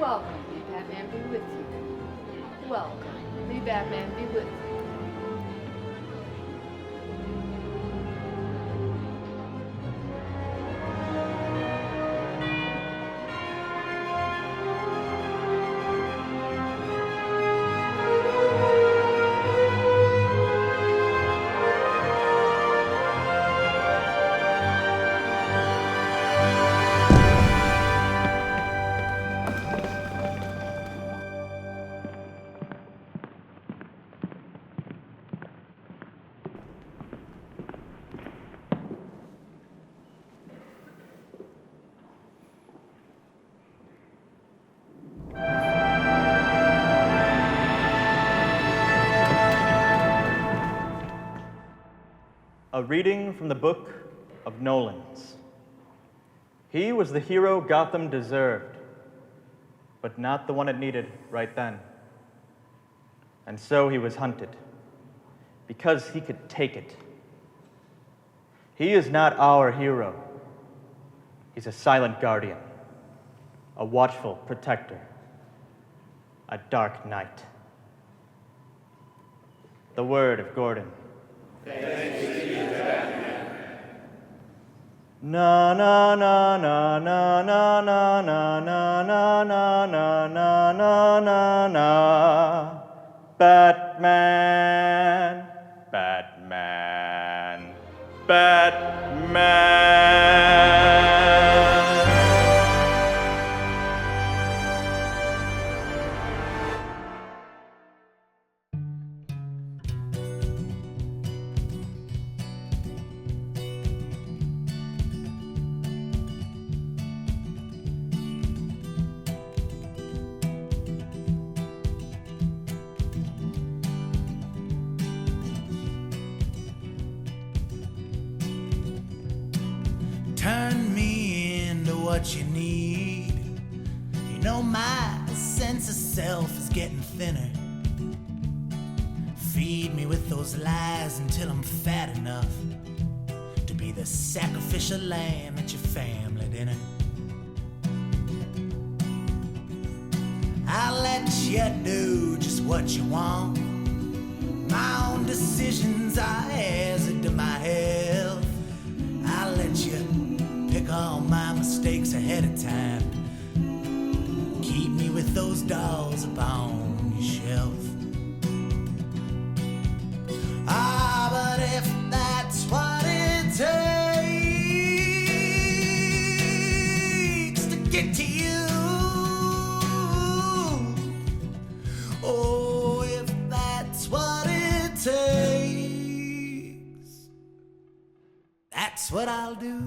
Welcome, may Batman be with you. Welcome, may Batman be with you. A reading from the book of Nolans. He was the hero Gotham deserved, but not the one it needed right then. And so he was hunted, because he could take it. He is not our hero. He's a silent guardian, a watchful protector, a dark knight. The word of Gordon. Thanks to you, Batman. Na na na na na na na na na na na na na na na na. Batman, Batman, Batman. Turn me into what you need. You know my sense of self is getting thinner. Feed me with those lies until I'm fat enough to be the sacrificial lamb at your family dinner. I'll let you do just what you want. My own decisions are hazard to my health. I'll let you pick all my mistakes ahead of time. Keep me with those dolls upon your shelf. Ah, but if that's what it takes to get to you, oh, if that's what it takes, that's what I'll do.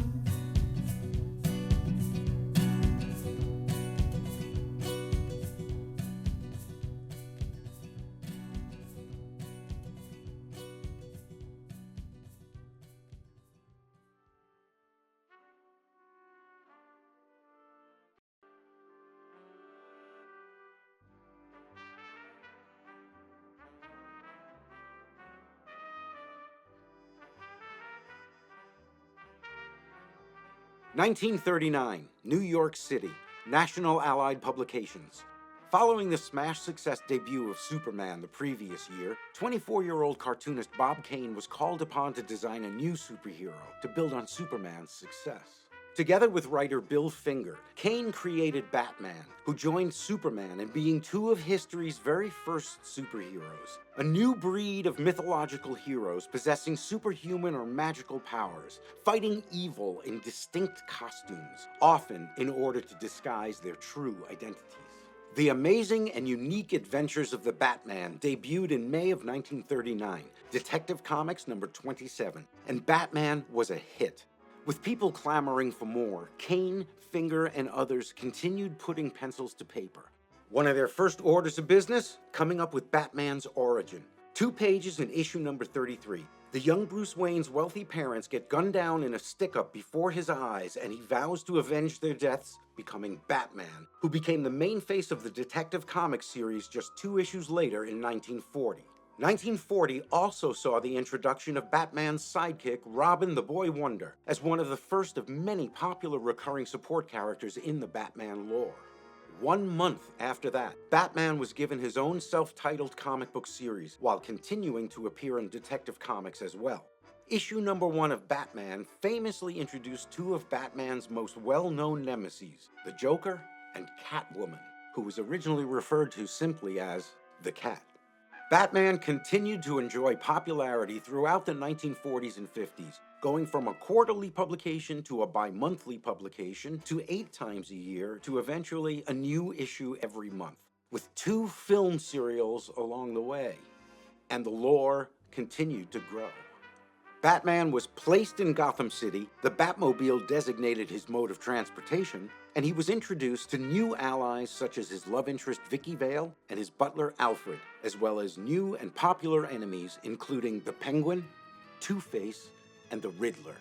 (1939), New York City, National Allied Publications. Following the smash success debut of Superman the previous year, 24-year-old cartoonist Bob Kane was called upon to design a new superhero to build on Superman's success. Together with writer Bill Finger, Kane created Batman, who joined Superman in being two of history's very first superheroes. A new breed of mythological heroes possessing superhuman or magical powers, fighting evil in distinct costumes, often in order to disguise their true identities. The Amazing and Unique Adventures of the Batman debuted in May of 1939, Detective Comics number 27, and Batman was a hit. With people clamoring for more, Kane, Finger, and others continued putting pencils to paper. One of their first orders of business, coming up with Batman's origin. 2 pages in issue number 33. The young Bruce Wayne's wealthy parents get gunned down in a stick-up before his eyes, and he vows to avenge their deaths, becoming Batman, who became the main face of the Detective Comics series just 2 issues later in 1940. 1940 also saw the introduction of Batman's sidekick, Robin the Boy Wonder, as one of the first of many popular recurring support characters in the Batman lore. 1 month after that, Batman was given his own self-titled comic book series while continuing to appear in Detective Comics as well. Issue number 1 of Batman famously introduced 2 of Batman's most well-known nemeses, the Joker and Catwoman, who was originally referred to simply as the Cat. Batman continued to enjoy popularity throughout the 1940s and 50s, going from a quarterly publication to a bi-monthly publication to 8 times a year to eventually a new issue every month, with 2 film serials along the way. And the lore continued to grow. Batman was placed in Gotham City, the Batmobile designated his mode of transportation, and he was introduced to new allies such as his love interest Vicky Vale and his butler Alfred, as well as new and popular enemies including the Penguin, Two-Face, and the Riddler.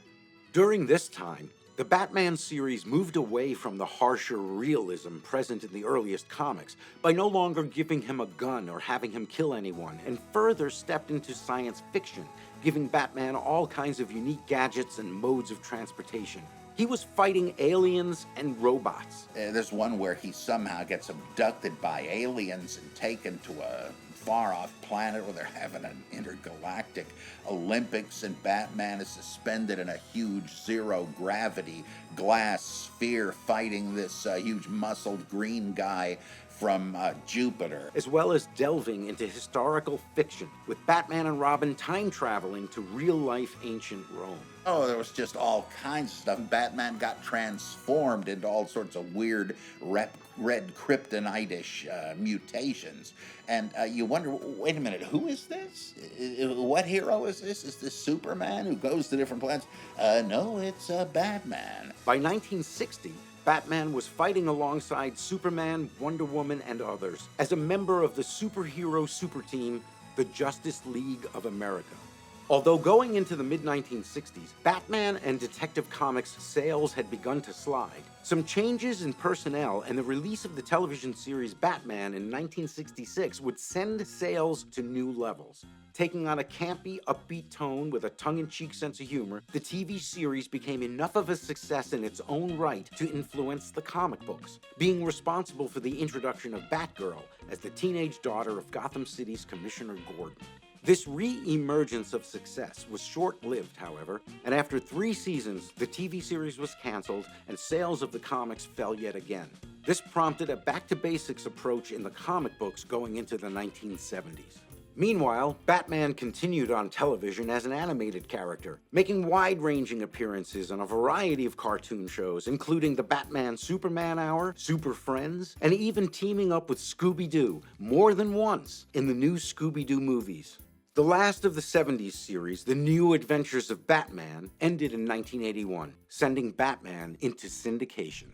During this time, the Batman series moved away from the harsher realism present in the earliest comics by no longer giving him a gun or having him kill anyone, and further stepped into science fiction, giving Batman all kinds of unique gadgets and modes of transportation. He was fighting aliens and robots. There's one where he somehow gets abducted by aliens and taken to a far-off planet where they're having an intergalactic Olympics, and Batman is suspended in a huge zero-gravity glass sphere fighting this huge muscled green guy from Jupiter. As well as delving into historical fiction, with Batman and Robin time-traveling to real-life ancient Rome. Oh, there was just all kinds of stuff. Batman got transformed into all sorts of weird red kryptonite-ish mutations. And you wonder, wait a minute, who is this? What hero is this? Is this Superman who goes to different planets? No, it's Batman. By 1960, Batman was fighting alongside Superman, Wonder Woman, and others as a member of the superhero super team, the Justice League of America. Although going into the mid-1960s, Batman and Detective Comics sales had begun to slide, some changes in personnel and the release of the television series Batman in 1966 would send sales to new levels. Taking on a campy, upbeat tone with a tongue-in-cheek sense of humor, the TV series became enough of a success in its own right to influence the comic books, being responsible for the introduction of Batgirl as the teenage daughter of Gotham City's Commissioner Gordon. This re-emergence of success was short-lived, however, and after 3 seasons, the TV series was canceled and sales of the comics fell yet again. This prompted a back-to-basics approach in the comic books going into the 1970s. Meanwhile, Batman continued on television as an animated character, making wide-ranging appearances on a variety of cartoon shows, including the Batman-Superman Hour, Super Friends, and even teaming up with Scooby-Doo more than once in the new Scooby-Doo movies. The last of the 70s series, The New Adventures of Batman, ended in 1981, sending Batman into syndication.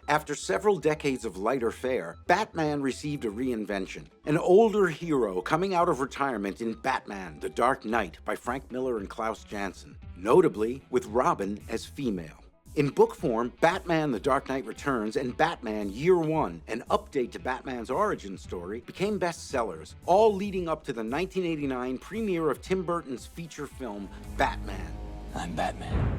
After several decades of lighter fare, Batman received a reinvention, an older hero coming out of retirement in Batman, The Dark Knight by Frank Miller and Klaus Janson, notably with Robin as female. In book form, Batman The Dark Knight Returns and Batman Year One, an update to Batman's origin story, became bestsellers, all leading up to the 1989 premiere of Tim Burton's feature film, Batman. I'm Batman.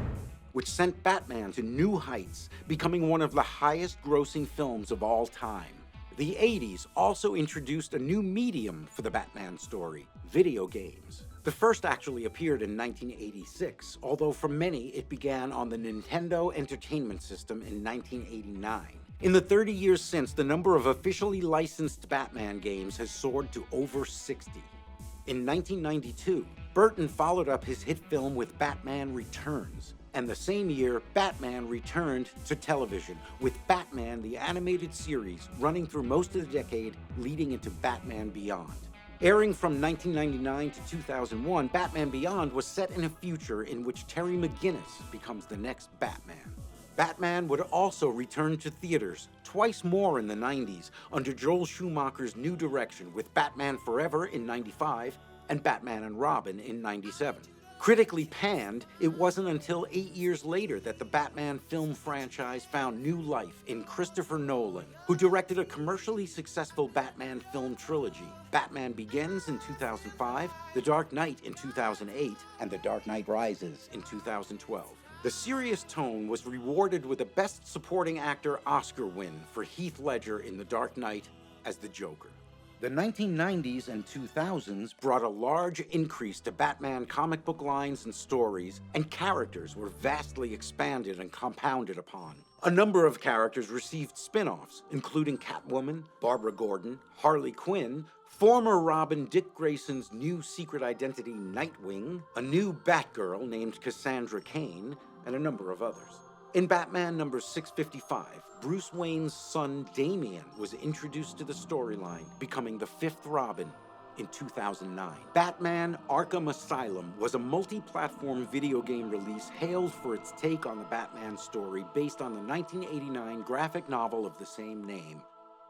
Which sent Batman to new heights, becoming one of the highest-grossing films of all time. The 80s also introduced a new medium for the Batman story, video games. The first actually appeared in 1986, although for many it began on the Nintendo Entertainment System in 1989. In the 30 years since, the number of officially licensed Batman games has soared to over 60. In 1992, Burton followed up his hit film with Batman Returns, and the same year, Batman returned to television, with Batman the Animated Series running through most of the decade, leading into Batman Beyond. Airing from 1999 to 2001, Batman Beyond was set in a future in which Terry McGinnis becomes the next Batman. Batman would also return to theaters, twice more in the 90s, under Joel Schumacher's new direction, with Batman Forever in 95 and Batman and Robin in 97. Critically panned, it wasn't until 8 years later that the Batman film franchise found new life in Christopher Nolan, who directed a commercially successful Batman film trilogy, Batman Begins in 2005, The Dark Knight in 2008, and The Dark Knight Rises in 2012. The serious tone was rewarded with a Best Supporting Actor Oscar win for Heath Ledger in The Dark Knight as the Joker. The 1990s and 2000s brought a large increase to Batman comic book lines and stories, and characters were vastly expanded and compounded upon. A number of characters received spin-offs, including Catwoman, Barbara Gordon, Harley Quinn, former Robin Dick Grayson's new secret identity Nightwing, a new Batgirl named Cassandra Cain, and a number of others. In Batman number 655, Bruce Wayne's son Damian was introduced to the storyline, becoming the fifth Robin in 2009. Batman Arkham Asylum was a multi-platform video game release hailed for its take on the Batman story based on the 1989 graphic novel of the same name.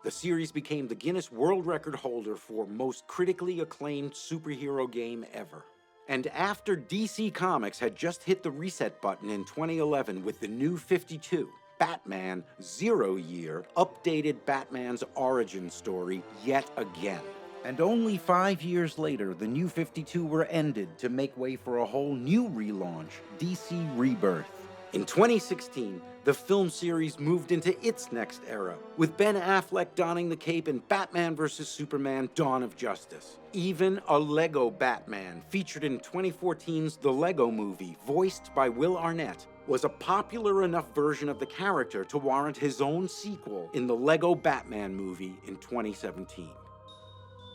The series became the Guinness World Record holder for most critically acclaimed superhero game ever. And after DC Comics had just hit the reset button in 2011 with the New 52, Batman Zero Year updated Batman's origin story yet again. And only 5 years later, the New 52 were ended to make way for a whole new relaunch, DC Rebirth. In 2016, the film series moved into its next era, with Ben Affleck donning the cape in Batman vs. Superman: Dawn of Justice. Even a Lego Batman, featured in 2014's The Lego Movie, voiced by Will Arnett, was a popular enough version of the character to warrant his own sequel in the Lego Batman movie in 2017.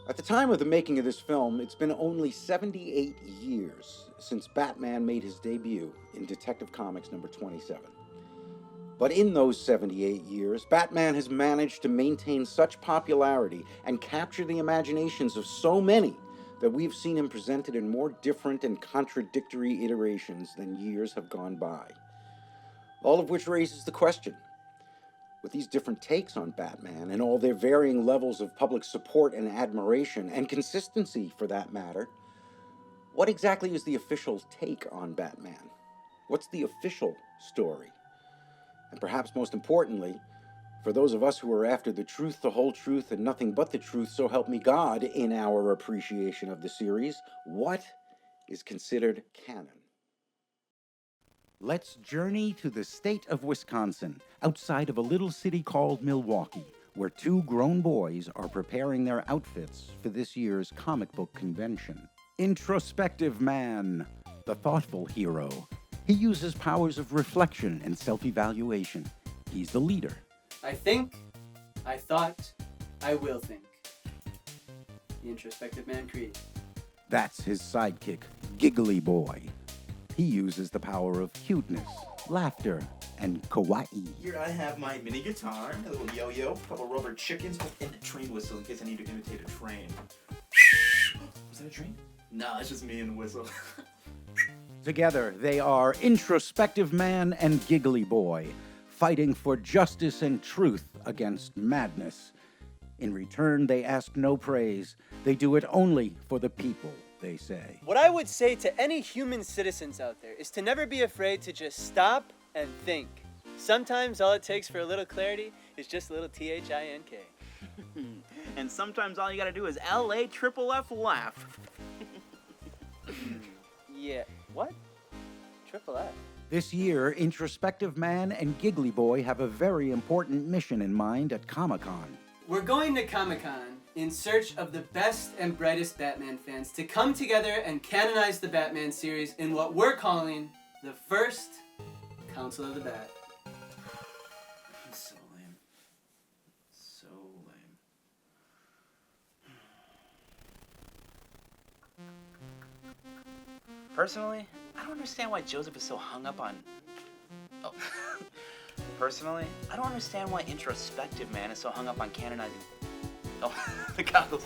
At the time of the making of this film, it's been only 78 years since Batman made his debut in Detective Comics number 27. But in those 78 years, Batman has managed to maintain such popularity and capture the imaginations of so many that we've seen him presented in more different and contradictory iterations than years have gone by. All of which raises the question, with these different takes on Batman and all their varying levels of public support and admiration, and consistency for that matter, what exactly is the official take on Batman? What's the official story? And perhaps most importantly, for those of us who are after the truth, the whole truth, and nothing but the truth, so help me God, in our appreciation of the series, what is considered canon? Let's journey to the state of Wisconsin, outside of a little city called Milwaukee, where two grown boys are preparing their outfits for this year's comic book convention. Introspective man, the thoughtful hero. He uses powers of reflection and self-evaluation. He's the leader. I think, I thought, I will think. The introspective man creed. That's his sidekick, Giggly Boy. He uses the power of cuteness, laughter, and kawaii. Here I have my mini guitar, a little yo-yo, a couple rubber chickens, and a train whistle in case I need to imitate a train. Was that a train? No, it's just me and the whistle. Together, they are Introspective Man and Giggly Boy, fighting for justice and truth against madness. In return, they ask no praise. They do it only for the people, they say. What I would say to any human citizens out there is to never be afraid to just stop and think. Sometimes all it takes for a little clarity is just a little THINK. And sometimes all you gotta do is LAFFF laugh. Yeah, what? Triple F. This year, Introspective Man and Giggly Boy have a very important mission in mind at Comic-Con. We're going to Comic-Con in search of the best and brightest Batman fans to come together and canonize the Batman series in what we're calling the first Council of the Bat. So lame. So lame. Personally, I don't understand why Joseph is so hung up on... Oh. Personally, I don't understand why Introspective Man is so hung up on canonizing... Oh, the goggles.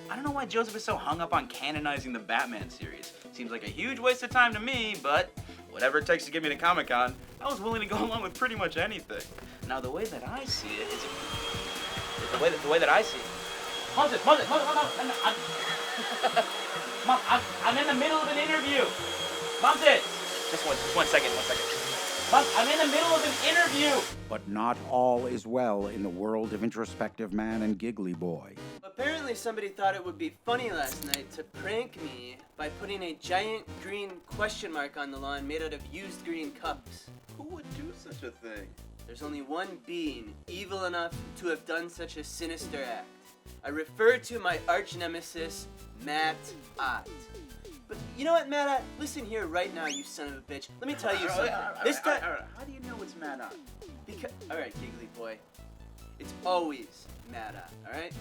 I don't know why Joseph is so hung up on canonizing the Batman series. Seems like a huge waste of time to me, but whatever it takes to get me to Comic-Con, I was willing to go along with pretty much anything. Now, the way that I see it is... The way that I see it... Moses, Mom, I'm in the middle of an interview. Moses! Just one second. Mom, I'm in the middle of an interview. But not all is well in the world of Introspective Man and Giggly Boy. Apparently Apparently somebody thought it would be funny last night to prank me by putting a giant green question mark on the lawn made out of used green cups. Who would do such a thing? There's only one being evil enough to have done such a sinister act. I refer to my arch nemesis, Matt Ott. But you know what, Matt Ott? Listen here right now, you son of a bitch. Let me tell you something. This time... How do you know it's Mad Ott? Because... Alright, giggly boy. It's always Matt Ott, alright?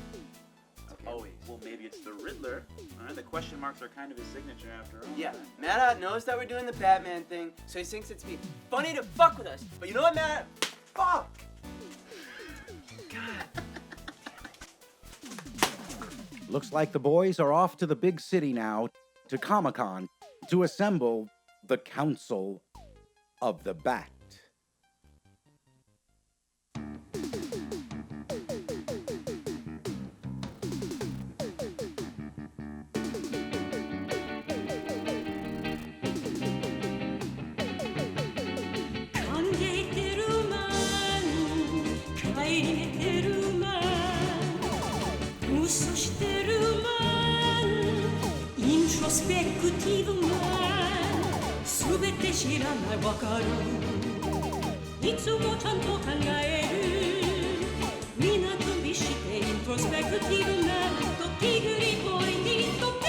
Okay. Always. Well, maybe it's the Riddler. Alright, the question marks are kind of his signature after all. Yeah, Matt Ott knows that we're doing the Batman thing, so he thinks it's be funny to fuck with us. But you know what, Matt? Fuck! God. Looks like the boys are off to the big city now, to Comic-Con, to assemble the Council of the Bat. Introspective man 全て知らないわかるいつもちゃんと考える港見して Introspective man ときぐりボーイにとけ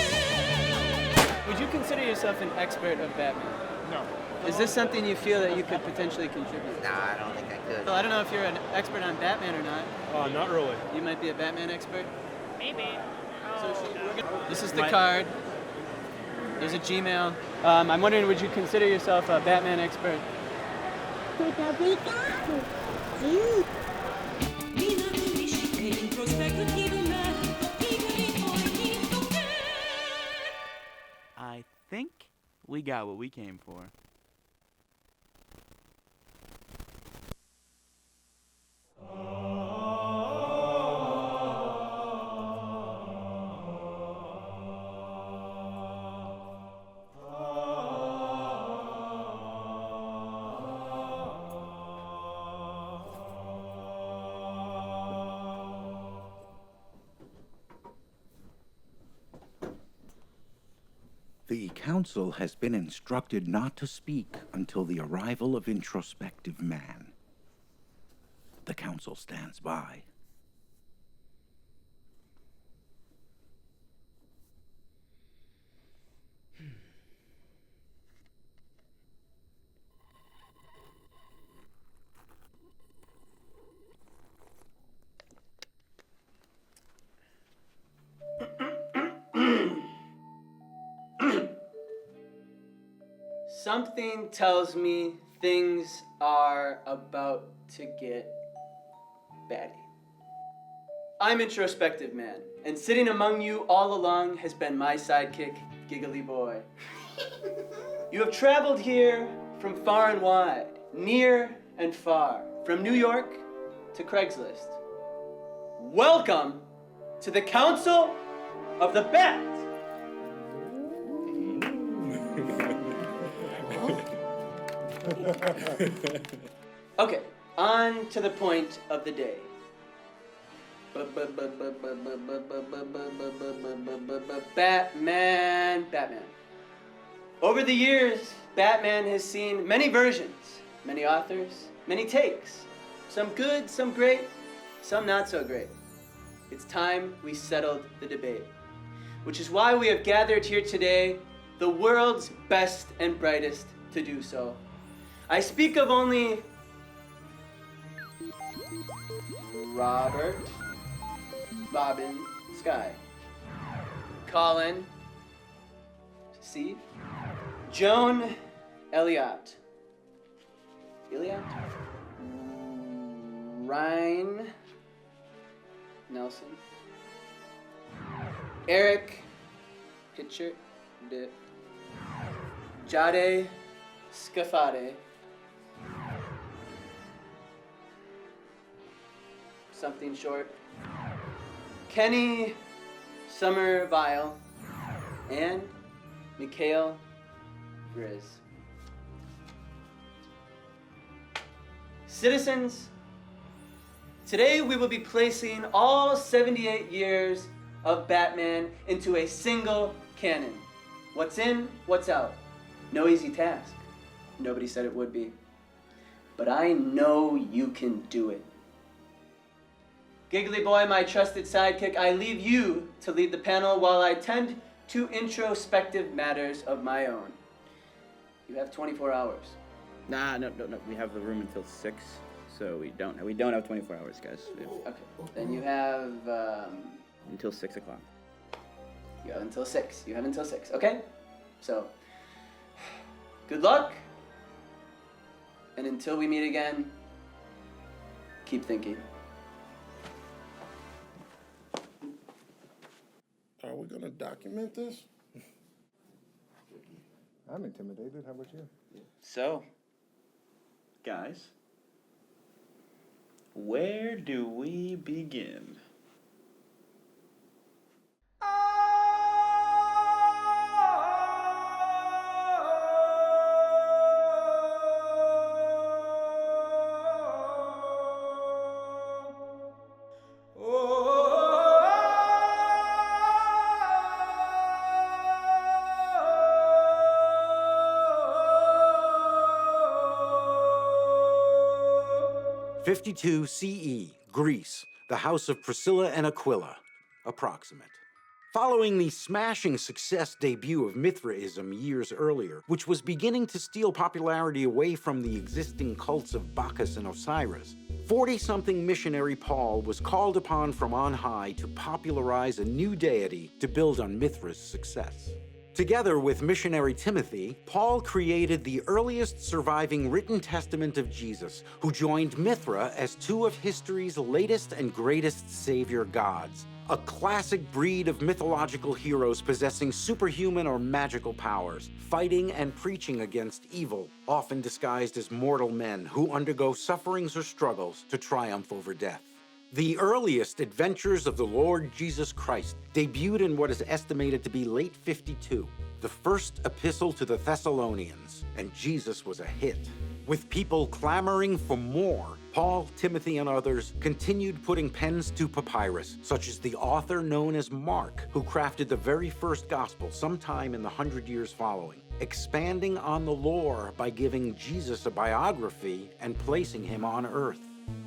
Would you consider yourself an expert of Batman? No. Is this something you feel that you could potentially contribute? Nah, I don't think I could. Well, I don't know if you're an expert on Batman or not. Not really. You might be a Batman expert. Maybe. This is the card. There's a Gmail. I'm wondering, would you consider yourself a Batman expert? 港見して Introspective man ときぐりボーイにとけ I think we got what we came for. The council has been instructed not to speak until the arrival of Introspective Man. The council stands by. Something tells me things are about to get batty. I'm Introspective Man, and sitting among you all along has been my sidekick, Giggly Boy. You have traveled here from far and wide, near and far, from New York to Craigslist. Welcome to the Council of the Bat! Okay, on to the point of the day. Batman. Over the years, Batman has seen many versions, many authors, many takes. Some good, some great, some not so great. It's time we settled the debate, which is why we have gathered here today, the world's best and brightest to do so. I speak of only Robert Bobbin Sky, Colin Steve, Joan Elliott, Ryan Nelson, Eric Pitcher, Jade Scafade, something short, Kenny Somerville, and Mikhail Grizz. Citizens, today we will be placing all 78 years of Batman into a single canon. What's in, what's out. No easy task. Nobody said it would be. But I know you can do it. Giggly Boy, my trusted sidekick, I leave you to lead the panel while I tend to introspective matters of my own. You have 24 hours. Nah, no. We have the room until 6, so we don't have 24 hours, guys. Okay. Then you have Until 6 o'clock. You have until 6. You have until 6. Okay? So, good luck. And until we meet again, keep thinking. Are we gonna document this? I'm intimidated. How about you? So, guys, where do we begin? '52 CE, Greece, the house of Priscilla and Aquila, approximate. Following the smashing success debut of Mithraism years earlier, which was beginning to steal popularity away from the existing cults of Bacchus and Osiris, 40-something missionary Paul was called upon from on high to popularize a new deity to build on Mithra's success. Together with missionary Timothy, Paul created the earliest surviving written testament of Jesus, who joined Mithra as two of history's latest and greatest savior gods, a classic breed of mythological heroes possessing superhuman or magical powers, fighting and preaching against evil, often disguised as mortal men who undergo sufferings or struggles to triumph over death. The earliest adventures of the Lord Jesus Christ debuted in what is estimated to be late 52, the first epistle to the Thessalonians, and Jesus was a hit. With people clamoring for more, Paul, Timothy, and others continued putting pens to papyrus, such as the author known as Mark, who crafted the very first gospel sometime in the 100 years following, expanding on the lore by giving Jesus a biography and placing him on earth.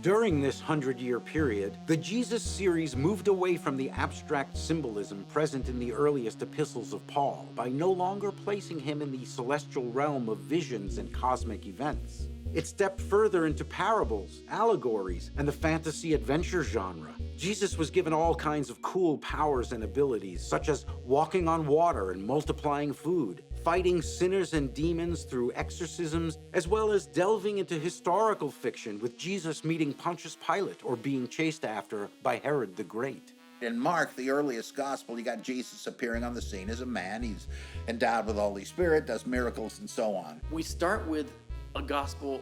During this 100-year period, the Jesus series moved away from the abstract symbolism present in the earliest epistles of Paul by no longer placing him in the celestial realm of visions and cosmic events. It stepped further into parables, allegories, and the fantasy adventure genre. Jesus was given all kinds of cool powers and abilities, such as walking on water and multiplying food, fighting sinners and demons through exorcisms, as well as delving into historical fiction with Jesus meeting Pontius Pilate or being chased after by Herod the Great. In Mark, the earliest gospel, you got Jesus appearing on the scene as a man. He's endowed with the Holy Spirit, does miracles, and so on. We start with a gospel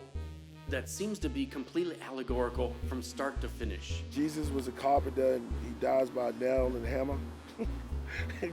that seems to be completely allegorical from start to finish. Jesus was a carpenter and he dies by a nail and hammer.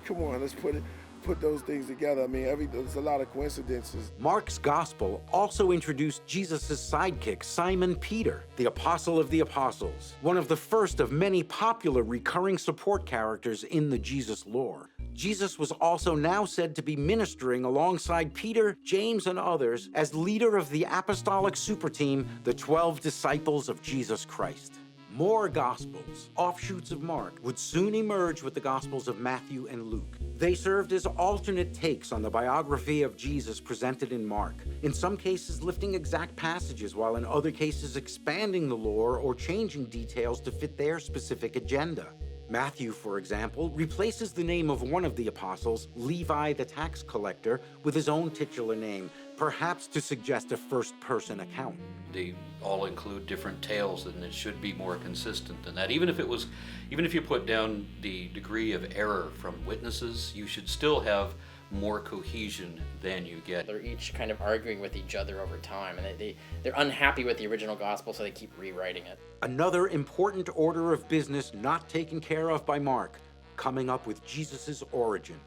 Come on, let's put those things together. I mean, there's a lot of coincidences. Mark's gospel also introduced Jesus' sidekick, Simon Peter, the apostle of the apostles, one of the first of many popular recurring support characters in the Jesus lore. Jesus was also now said to be ministering alongside Peter, James, and others as leader of the apostolic superteam, the 12 disciples of Jesus Christ. More Gospels, offshoots of Mark, would soon emerge with the Gospels of Matthew and Luke. They served as alternate takes on the biography of Jesus presented in Mark, in some cases lifting exact passages, while in other cases expanding the lore or changing details to fit their specific agenda. Matthew, for example, replaces the name of one of the apostles, Levi the tax collector, with his own titular name, perhaps to suggest a first-person account. They all include different tales, and it should be more consistent than that. Even if you put down the degree of error from witnesses, you should still have more cohesion than you get. They're each kind of arguing with each other over time, and they're unhappy with the original gospel, so they keep rewriting it. Another important order of business not taken care of by Mark, coming up with Jesus' origin.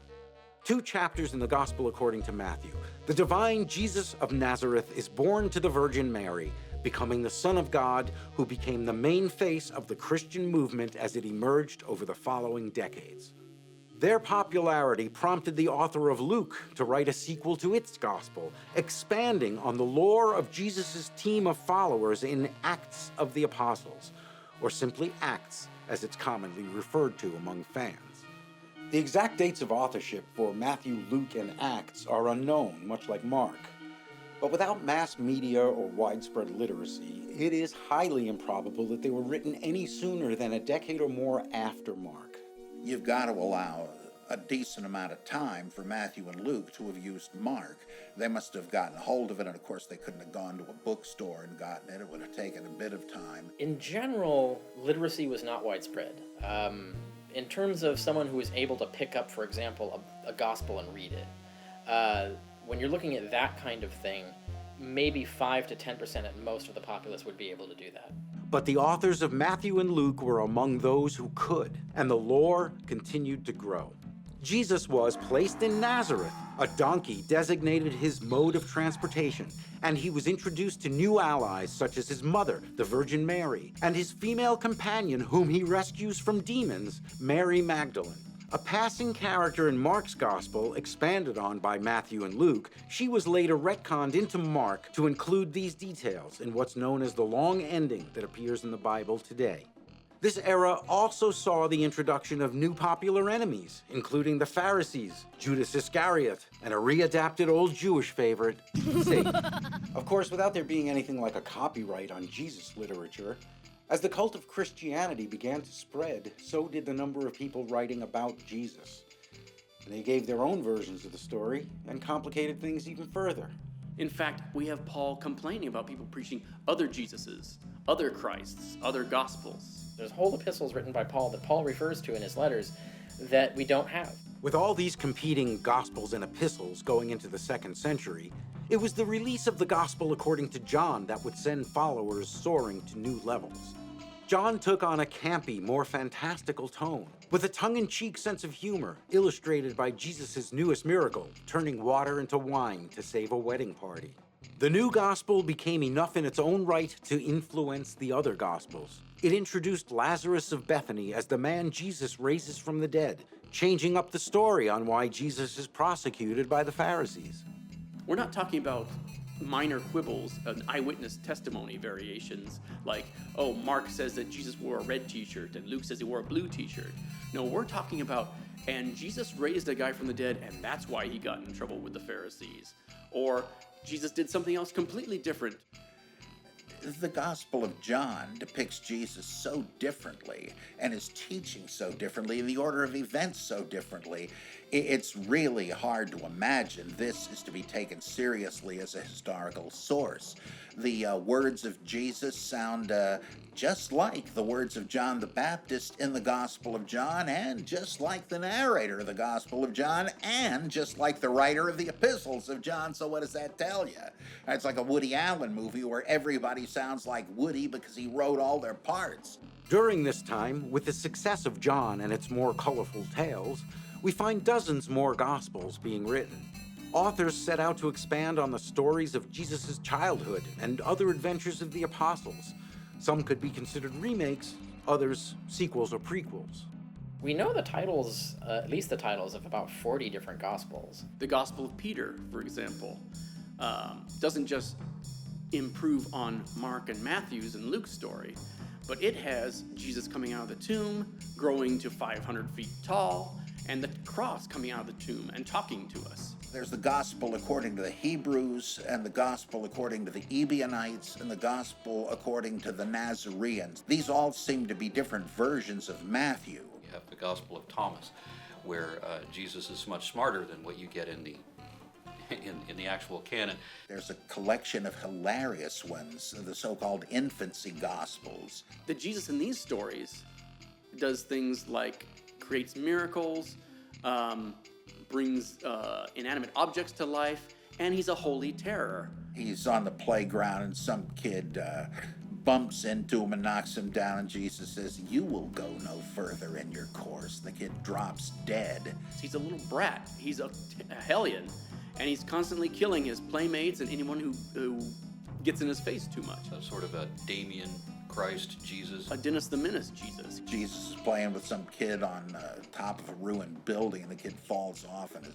2 chapters in the Gospel according to Matthew. The divine Jesus of Nazareth is born to the Virgin Mary, becoming the Son of God who became the main face of the Christian movement as it emerged over the following decades. Their popularity prompted the author of Luke to write a sequel to its gospel, expanding on the lore of Jesus' team of followers in Acts of the Apostles, or simply Acts as it's commonly referred to among fans. The exact dates of authorship for Matthew, Luke, and Acts are unknown, much like Mark. But without mass media or widespread literacy, it is highly improbable that they were written any sooner than a decade or more after Mark. You've got to allow a decent amount of time for Matthew and Luke to have used Mark. They must have gotten a hold of it, and of course they couldn't have gone to a bookstore and gotten it. It would have taken a bit of time. In general, literacy was not widespread. In terms of someone who was able to pick up, for example, a gospel and read it, when you're looking at that kind of thing, maybe 5 to 10% at most of the populace would be able to do that. But the authors of Matthew and Luke were among those who could, and the lore continued to grow. Jesus was placed in Nazareth. A donkey designated his mode of transportation, and he was introduced to new allies such as his mother, the Virgin Mary, and his female companion whom he rescues from demons, Mary Magdalene. A passing character in Mark's Gospel, expanded on by Matthew and Luke, she was later retconned into Mark to include these details in what's known as the long ending that appears in the Bible today. This era also saw the introduction of new popular enemies, including the Pharisees, Judas Iscariot, and a readapted old Jewish favorite, Satan. Of course, without there being anything like a copyright on Jesus literature, as the cult of Christianity began to spread, so did the number of people writing about Jesus. And they gave their own versions of the story and complicated things even further. In fact, we have Paul complaining about people preaching other Jesuses, other Christs, other Gospels. There's whole epistles written by Paul that Paul refers to in his letters that we don't have. With all these competing Gospels and epistles going into the 2nd century, it was the release of the Gospel according to John that would send followers soaring to new levels. John took on a campy, more fantastical tone, with a tongue-in-cheek sense of humor, illustrated by Jesus' newest miracle, turning water into wine to save a wedding party. The new gospel became enough in its own right to influence the other gospels. It introduced Lazarus of Bethany as the man Jesus raises from the dead, changing up the story on why Jesus is prosecuted by the Pharisees. We're not talking about minor quibbles and eyewitness testimony variations like, oh, Mark says that Jesus wore a red t-shirt and Luke says he wore a blue t-shirt. No, we're talking about, and Jesus raised a guy from the dead and that's why he got in trouble with the Pharisees. Or Jesus did something else completely different. The Gospel of John depicts Jesus so differently, and his teaching so differently, and the order of events so differently. It's really hard to imagine this is to be taken seriously as a historical source. The words of Jesus sound just like the words of John the Baptist in the Gospel of John, and just like the narrator of the Gospel of John, and just like the writer of the epistles of John. So what does that tell you? It's like a Woody Allen movie where everybody sounds like Woody because he wrote all their parts. During this time, with the success of John and its more colorful tales, we find dozens more Gospels being written. Authors set out to expand on the stories of Jesus' childhood and other adventures of the apostles. Some could be considered remakes, others sequels or prequels. We know the titles, at least the titles of about 40 different Gospels. The Gospel of Peter, for example, doesn't just improve on Mark and Matthew's and Luke's story, but it has Jesus coming out of the tomb, growing to 500 feet tall, and the cross coming out of the tomb and talking to us. There's the Gospel according to the Hebrews, and the Gospel according to the Ebionites, and the Gospel according to the Nazareans. These all seem to be different versions of Matthew. You have the Gospel of Thomas, where Jesus is much smarter than what you get in the actual canon. There's a collection of hilarious ones, the so-called infancy Gospels. The Jesus in these stories does things like creates miracles, brings inanimate objects to life, and he's a holy terror. He's on the playground and some kid bumps into him and knocks him down, and Jesus says, "You will go no further in your course." The kid drops dead. He's a little brat. He's a hellion, and he's constantly killing his playmates and anyone who gets in his face too much. A sort of a Damien Christ Jesus. A Dennis the Menace Jesus. Jesus is playing with some kid on top of a ruined building, and the kid falls off and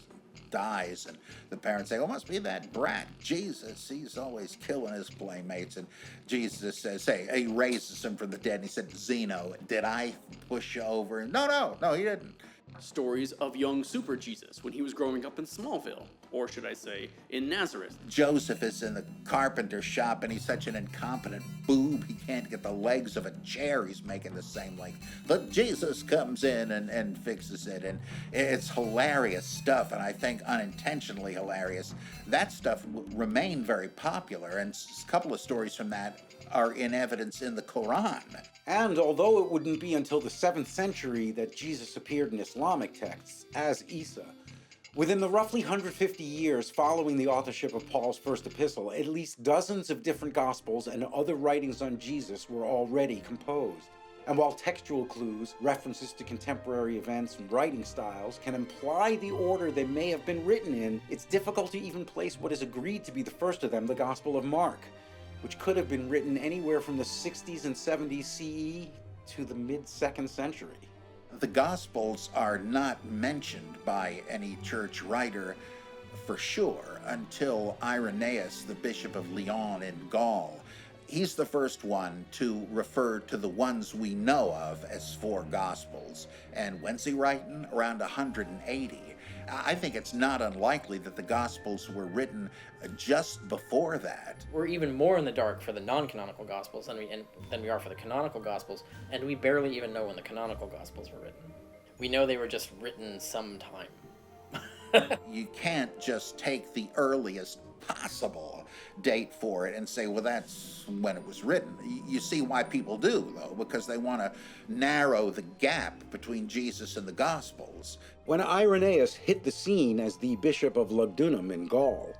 dies, and the parents say, "Oh, must be that brat Jesus. He's always killing his playmates." And Jesus says, "Hey," he raises him from the dead, and he said, "Zeno, did I push you over?" No, he didn't. Stories of young Super Jesus when he was growing up in Smallville, or should I say, in Nazareth. Joseph is in the carpenter shop, and he's such an incompetent boob, he can't get the legs of a chair he's making the same length. But Jesus comes in and fixes it, and it's hilarious stuff, and I think unintentionally hilarious. That stuff remained very popular, and a couple of stories from that are in evidence in the Quran. And although it wouldn't be until the 7th century that Jesus appeared in Islamic texts as Isa, within the roughly 150 years following the authorship of Paul's first epistle, at least dozens of different gospels and other writings on Jesus were already composed. And while textual clues, references to contemporary events and writing styles can imply the order they may have been written in, it's difficult to even place what is agreed to be the first of them, the Gospel of Mark, which could have been written anywhere from the 60s and 70s CE to the mid-2nd century. The Gospels are not mentioned by any church writer for sure until Irenaeus, the Bishop of Lyon in Gaul. He's the first one to refer to the ones we know of as 4 Gospels. And when's he writing? Around 180. I think it's not unlikely that the Gospels were written just before that. We're even more in the dark for the non-canonical Gospels than we are for the canonical Gospels, and we barely even know when the canonical Gospels were written. We know they were just written sometime. You can't just take the earliest possible date for it and say, well, that's when it was written. You see why people do, though, because they want to narrow the gap between Jesus and the Gospels. When Irenaeus hit the scene as the Bishop of Lugdunum in Gaul,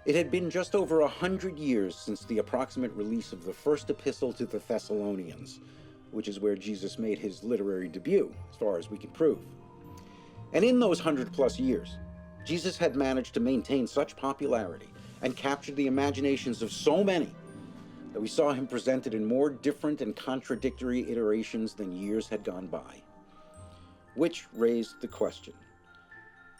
it had been just over 100 years since the approximate release of the first epistle to the Thessalonians, which is where Jesus made his literary debut, as far as we can prove. And in those 100+ years, Jesus had managed to maintain such popularity and captured the imaginations of so many that we saw him presented in more different and contradictory iterations than years had gone by. Which raised the question,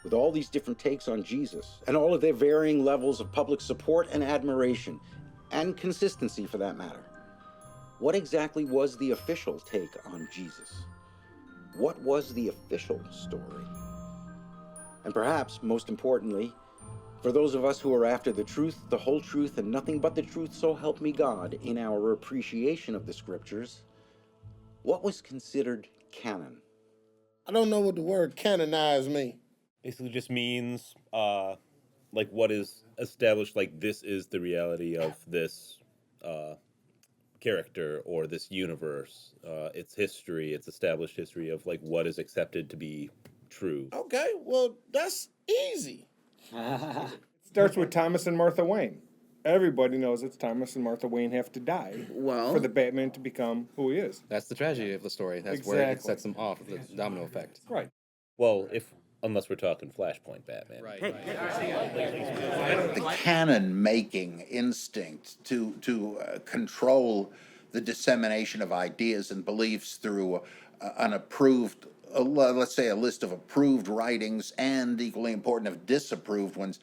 with all these different takes on Jesus, and all of their varying levels of public support and admiration, and consistency for that matter, what exactly was the official take on Jesus? What was the official story? And perhaps, most importantly, for those of us who are after the truth, the whole truth, and nothing but the truth, so help me God, in our appreciation of the scriptures, what was considered canon? I don't know what the word canonize means. Basically just means like what is established, like this is the reality of this character or this universe, its history, its established history of like what is accepted to be true. Okay, well, that's easy. It starts with Thomas and Martha Wayne. Everybody knows it's Thomas and Martha Wayne have to die for the Batman to become who he is. That's the tragedy of the story. That's where it sets them off, the domino effect. Right. Well, unless we're talking Flashpoint Batman. Right. The canon-making instinct to control the dissemination of ideas and beliefs through an approved, let's say a list of approved writings and, equally important, of disapproved ones.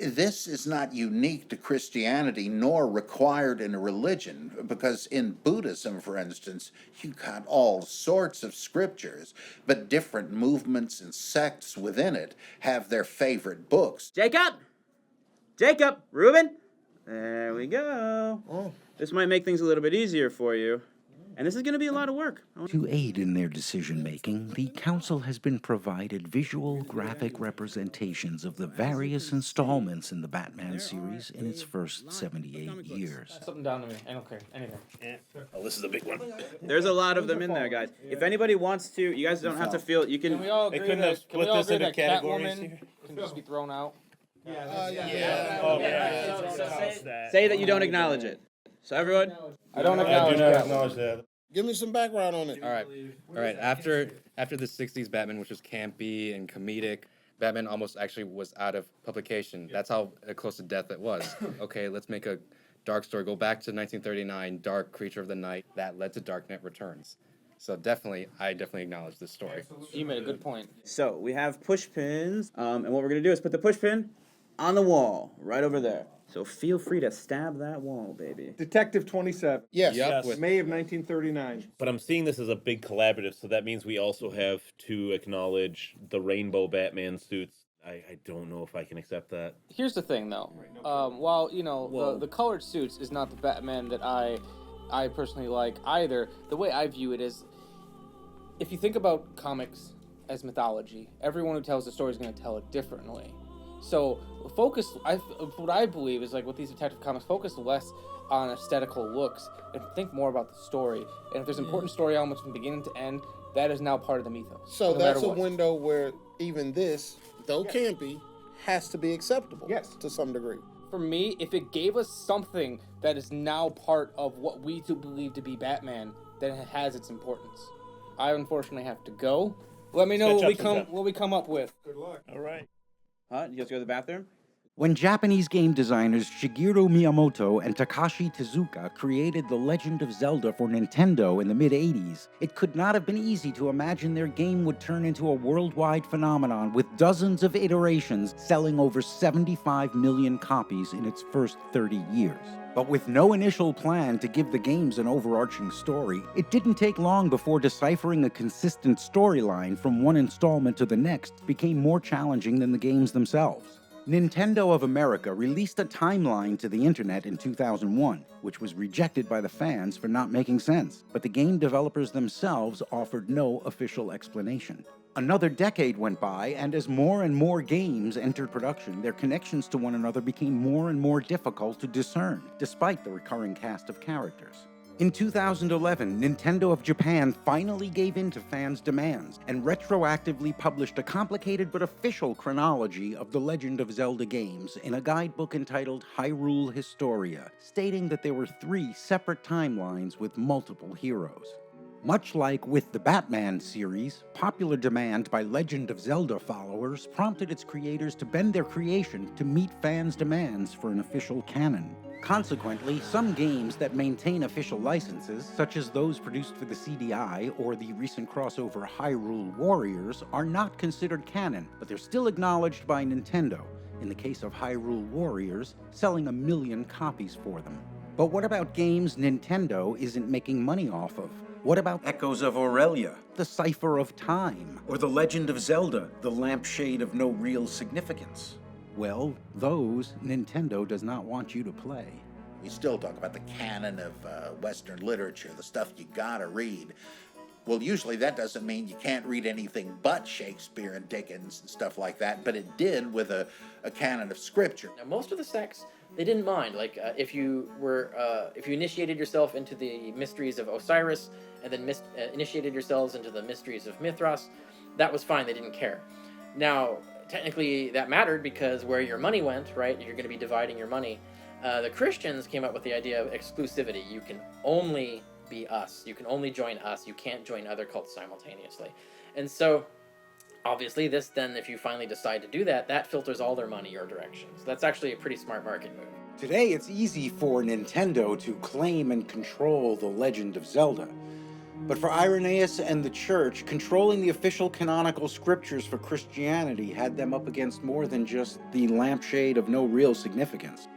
This is not unique to Christianity nor required in a religion, because in Buddhism, for instance, you got all sorts of scriptures, but different movements and sects within it have their favorite books. Jacob! Reuben! There we go. Oh. This might make things a little bit easier for you. And this is going to be a lot of work. To aid in their decision-making, the Council has been provided visual graphic representations of the various installments in the Batman series in its first 78 years. Something down to me. I don't care. Anything. Oh, this is a big one. There's a lot of them in there, guys. If anybody wants to, you guys don't have to feel, you can... Can we all agree that Catwoman can just be thrown out? Say that you don't acknowledge it. So everyone? I don't acknowledge that. Give me some background on it. All right. After the 60s Batman, which was campy and comedic, Batman almost actually was out of publication. That's how close to death it was. Okay, let's make a dark story. Go back to 1939, Dark Creature of the Night. That led to Dark Knight Returns. So I definitely acknowledge this story. You made a good point. So we have push pins, and what we're gonna do is put the push pin on the wall, right over there. So feel free to stab that wall, baby. Detective 27. Yes. Yes. May of 1939. But I'm seeing this as a big collaborative, so that means we also have to acknowledge the rainbow Batman suits. I don't know if I can accept that. Here's the thing, though. While, the colored suits is not the Batman that I personally like either, the way I view it is, if you think about comics as mythology, everyone who tells the story is going to tell it differently. So what I believe is, like, with these detective comics, focus less on aesthetical looks and think more about the story. And if there's important story elements from beginning to end, that is now part of the mythos. So no that's a what. window where even this, though campy, has to be acceptable. Yes. To some degree. For me, if it gave us something that is now part of what we do believe to be Batman, then it has its importance. I unfortunately have to go. Let me know what we come up with. Good luck. All right. Huh? You guys go to the bathroom? When Japanese game designers Shigeru Miyamoto and Takashi Tezuka created The Legend of Zelda for Nintendo in the mid-80s, it could not have been easy to imagine their game would turn into a worldwide phenomenon with dozens of iterations selling over 75 million copies in its first 30 years. But with no initial plan to give the games an overarching story, it didn't take long before deciphering a consistent storyline from one installment to the next became more challenging than the games themselves. Nintendo of America released a timeline to the internet in 2001, which was rejected by the fans for not making sense, but the game developers themselves offered no official explanation. Another decade went by, and as more and more games entered production, their connections to one another became more and more difficult to discern, despite the recurring cast of characters. In 2011, Nintendo of Japan finally gave in to fans' demands and retroactively published a complicated but official chronology of the Legend of Zelda games in a guidebook entitled Hyrule Historia, stating that there were 3 separate timelines with multiple heroes. Much like with the Batman series, popular demand by Legend of Zelda followers prompted its creators to bend their creation to meet fans' demands for an official canon. Consequently, some games that maintain official licenses, such as those produced for the CDI or the recent crossover Hyrule Warriors, are not considered canon, but they're still acknowledged by Nintendo, in the case of Hyrule Warriors, selling 1 million copies for them. But what about games Nintendo isn't making money off of? What about Echoes of Aurelia, The Cipher of Time, or The Legend of Zelda, The Lampshade of No Real Significance? Well, those Nintendo does not want you to play. We still talk about the canon of Western literature, the stuff you gotta read. Well, usually that doesn't mean you can't read anything but Shakespeare and Dickens and stuff like that, but it did with a canon of scripture. Now, most of the sects, they didn't mind. Like, if you initiated yourself into the mysteries of Osiris, and then initiated yourselves into the mysteries of Mithras, that was fine. They didn't care. Now, technically, that mattered because where your money went, right? You're going to be dividing your money. The Christians came up with the idea of exclusivity. You can only be us. You can only join us. You can't join other cults simultaneously. And so, obviously, this then, if you finally decide to do that, that filters all their money your direction. So that's actually a pretty smart market move. Today, it's easy for Nintendo to claim and control The Legend of Zelda. But for Irenaeus and the Church, controlling the official canonical scriptures for Christianity had them up against more than just the lampshade of no real significance.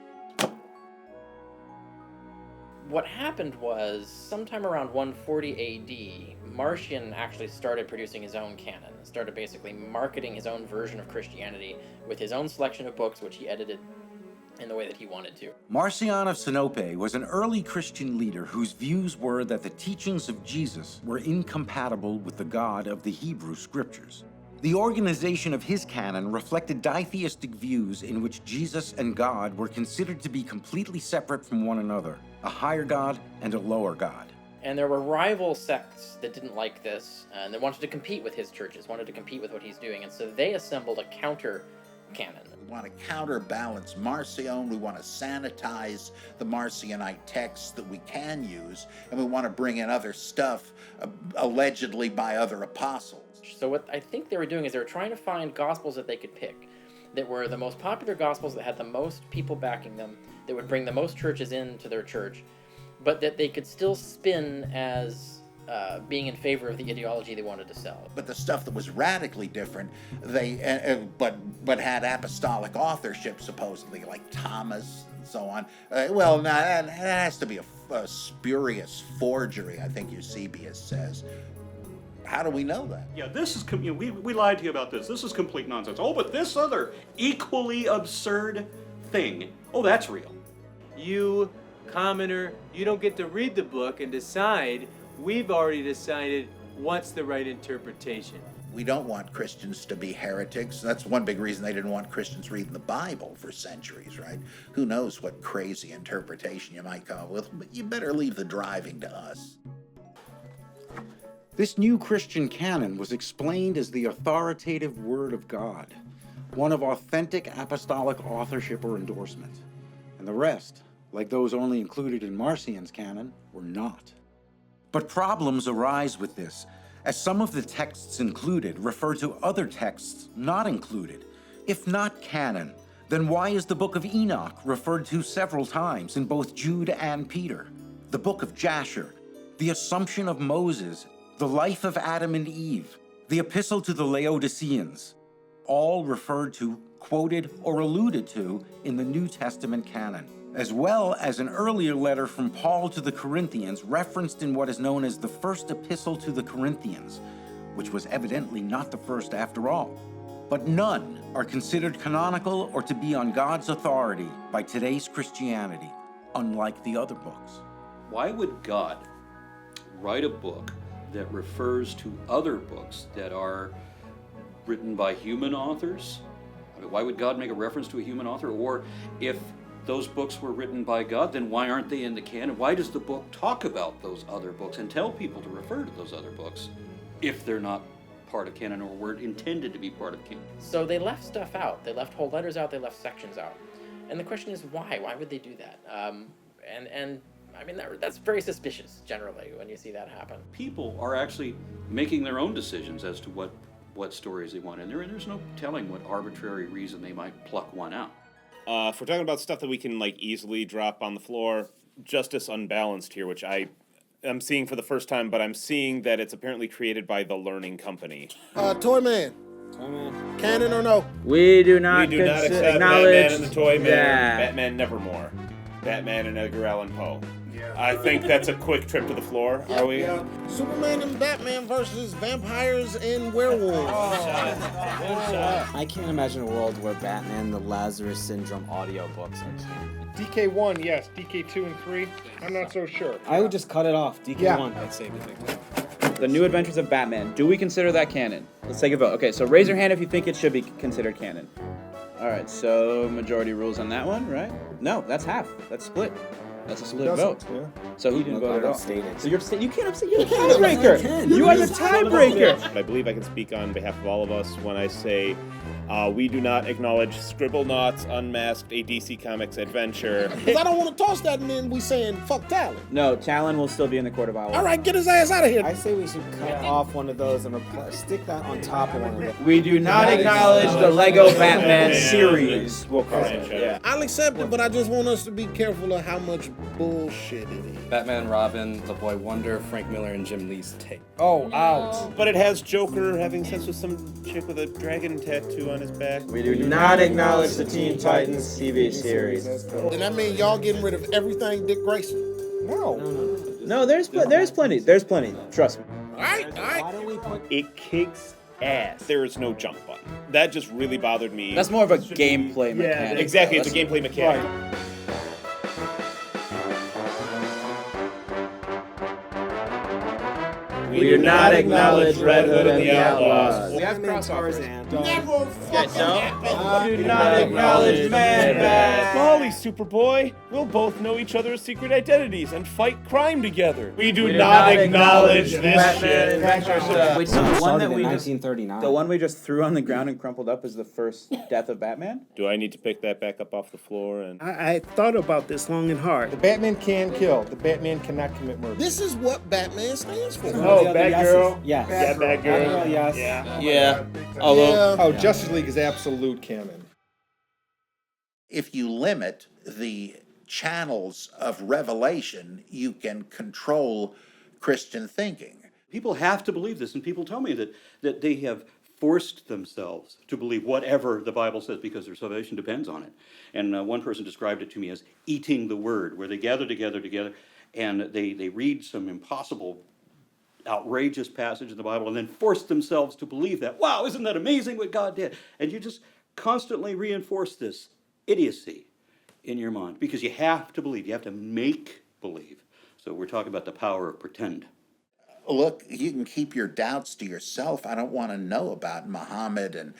What happened was, sometime around 140 AD, Marcion actually started producing his own canon, started basically marketing his own version of Christianity with his own selection of books, which he edited in the way that he wanted to. Marcion of Sinope was an early Christian leader whose views were that the teachings of Jesus were incompatible with the God of the Hebrew Scriptures. The organization of his canon reflected ditheistic views in which Jesus and God were considered to be completely separate from one another, a higher God and a lower God. And there were rival sects that didn't like this, and they wanted to compete with his churches, wanted to compete with what he's doing, and so they assembled a counter canon. We want to counterbalance Marcion, we want to sanitize the Marcionite texts that we can use, and we want to bring in other stuff allegedly by other apostles. So what I think they were doing is they were trying to find gospels that they could pick, that were the most popular gospels that had the most people backing them, that would bring the most churches into their church, but that they could still spin as being in favor of the ideology they wanted to sell. But the stuff that was radically different, but had apostolic authorship supposedly, like Thomas and so on. Well, now that has to be a spurious forgery, I think Eusebius says. How do we know that? Yeah, this is, we lied to you about this. This is complete nonsense. Oh, but this other equally absurd thing, oh, that's real. You, commoner, you don't get to read the book and decide. We've already decided what's the right interpretation. We don't want Christians to be heretics. That's one big reason they didn't want Christians reading the Bible for centuries, right? Who knows what crazy interpretation you might come up with, but you better leave the driving to us. This new Christian canon was explained as the authoritative Word of God, one of authentic apostolic authorship or endorsement. And the rest, like those only included in Marcion's canon, were not. But problems arise with this, as some of the texts included refer to other texts not included. If not canon, then why is the Book of Enoch referred to several times in both Jude and Peter? The Book of Jasher, the Assumption of Moses, the Life of Adam and Eve, the Epistle to the Laodiceans, all referred to, quoted, or alluded to in the New Testament canon, as well as an earlier letter from Paul to the Corinthians referenced in what is known as the First Epistle to the Corinthians, which was evidently not the first after all. But none are considered canonical or to be on God's authority by today's Christianity, unlike the other books. Why would God write a book that refers to other books that are written by human authors? I mean, why would God make a reference to a human author? Or if those books were written by God, then why aren't they in the canon? Why does the book talk about those other books and tell people to refer to those other books if they're not part of canon or were intended to be part of canon? So they left stuff out. They left whole letters out. They left sections out. And the question is why? Why would they do that? And I mean, that's very suspicious generally when you see that happen. People are actually making their own decisions as to what stories they want in there, and there's no telling what arbitrary reason they might pluck one out. If we're talking about stuff that we can easily drop on the floor, Justice Unbalanced here, which I'm seeing for the first time, but I'm seeing that it's apparently created by the Learning Company. Toy Man. Canon or no? We do not accept acknowledge Batman and the Toy Man, that. Batman Nevermore, Batman and Edgar Allan Poe. I think that's a quick trip to the floor. Yeah, Are we? Yeah. Superman and Batman versus vampires and werewolves. I can't imagine a world where Batman the Lazarus Syndrome audiobooks are canon. DK1, yes. DK2 and 3, I'm not so sure. I would just cut it off. DK1. I'd save it. The New Adventures of Batman. Do we consider that canon? Let's take a vote. Okay, so raise your hand if you think it should be considered canon. All right, so majority rules on that one, right? No, that's half. That's split. That's a split vote. Yeah. So he didn't vote at all. Abstained. So you can't abstain. You're the tiebreaker. You are the tiebreaker. I believe I can speak on behalf of all of us when I say we do not acknowledge Scribblenauts Unmasked, a DC Comics adventure. Because I don't want to toss that and then we saying fuck Talon. No, Talon will still be in the Court of Owls. All right, get his ass out of here. I say we should cut off one of those and stick that on top of one of them. We do not acknowledge the Lego Batman series. We'll call it. Yeah. I'll accept it, but I just want us to be careful of how much bullshit it is. Batman, Robin, The Boy Wonder, Frank Miller, and Jim Lee's take. Oh, out. But it has Joker having sex with some chick with a dragon tattoo on his back. We do not acknowledge the Teen Titans TV series. And that means y'all getting rid of everything Dick Grayson? No, there's plenty. There's plenty. Trust me. All right. It kicks ass. There is no jump button. That just really bothered me. That's more of a gameplay mechanic. Exactly, it's a gameplay mechanic. Right. We do not acknowledge Red Hood and the Outlaws. We have crossovers. Never fucking happen. We do not acknowledge Man-Bat. Golly, Superboy, we'll both know each other's secret identities and fight crime together. We do not acknowledge this shit. Wait, so the one that we just 1939. the one we just threw on the ground and crumpled up is the first death of Batman? Do I need to pick that back up off the floor? And I thought about this long and hard. The Batman can kill. The Batman cannot commit murder. This is what Batman stands for. Oh, Batgirl. Yes. Yeah, Batgirl. Yes. Yeah. Oh, Justice League is absolute canon. If you limit the channels of revelation, you can control Christian thinking. People have to believe this, and people tell me that they have forced themselves to believe whatever the Bible says because their salvation depends on it. And one person described it to me as eating the word, where they gather together, and they read some impossible, outrageous passage in the Bible and then force themselves to believe that. Wow, isn't that amazing what God did? And you just constantly reinforce this idiocy in your mind because you have to believe. You have to make believe. So we're talking about the power of pretend. Look, you can keep your doubts to yourself. I don't want to know about Muhammad and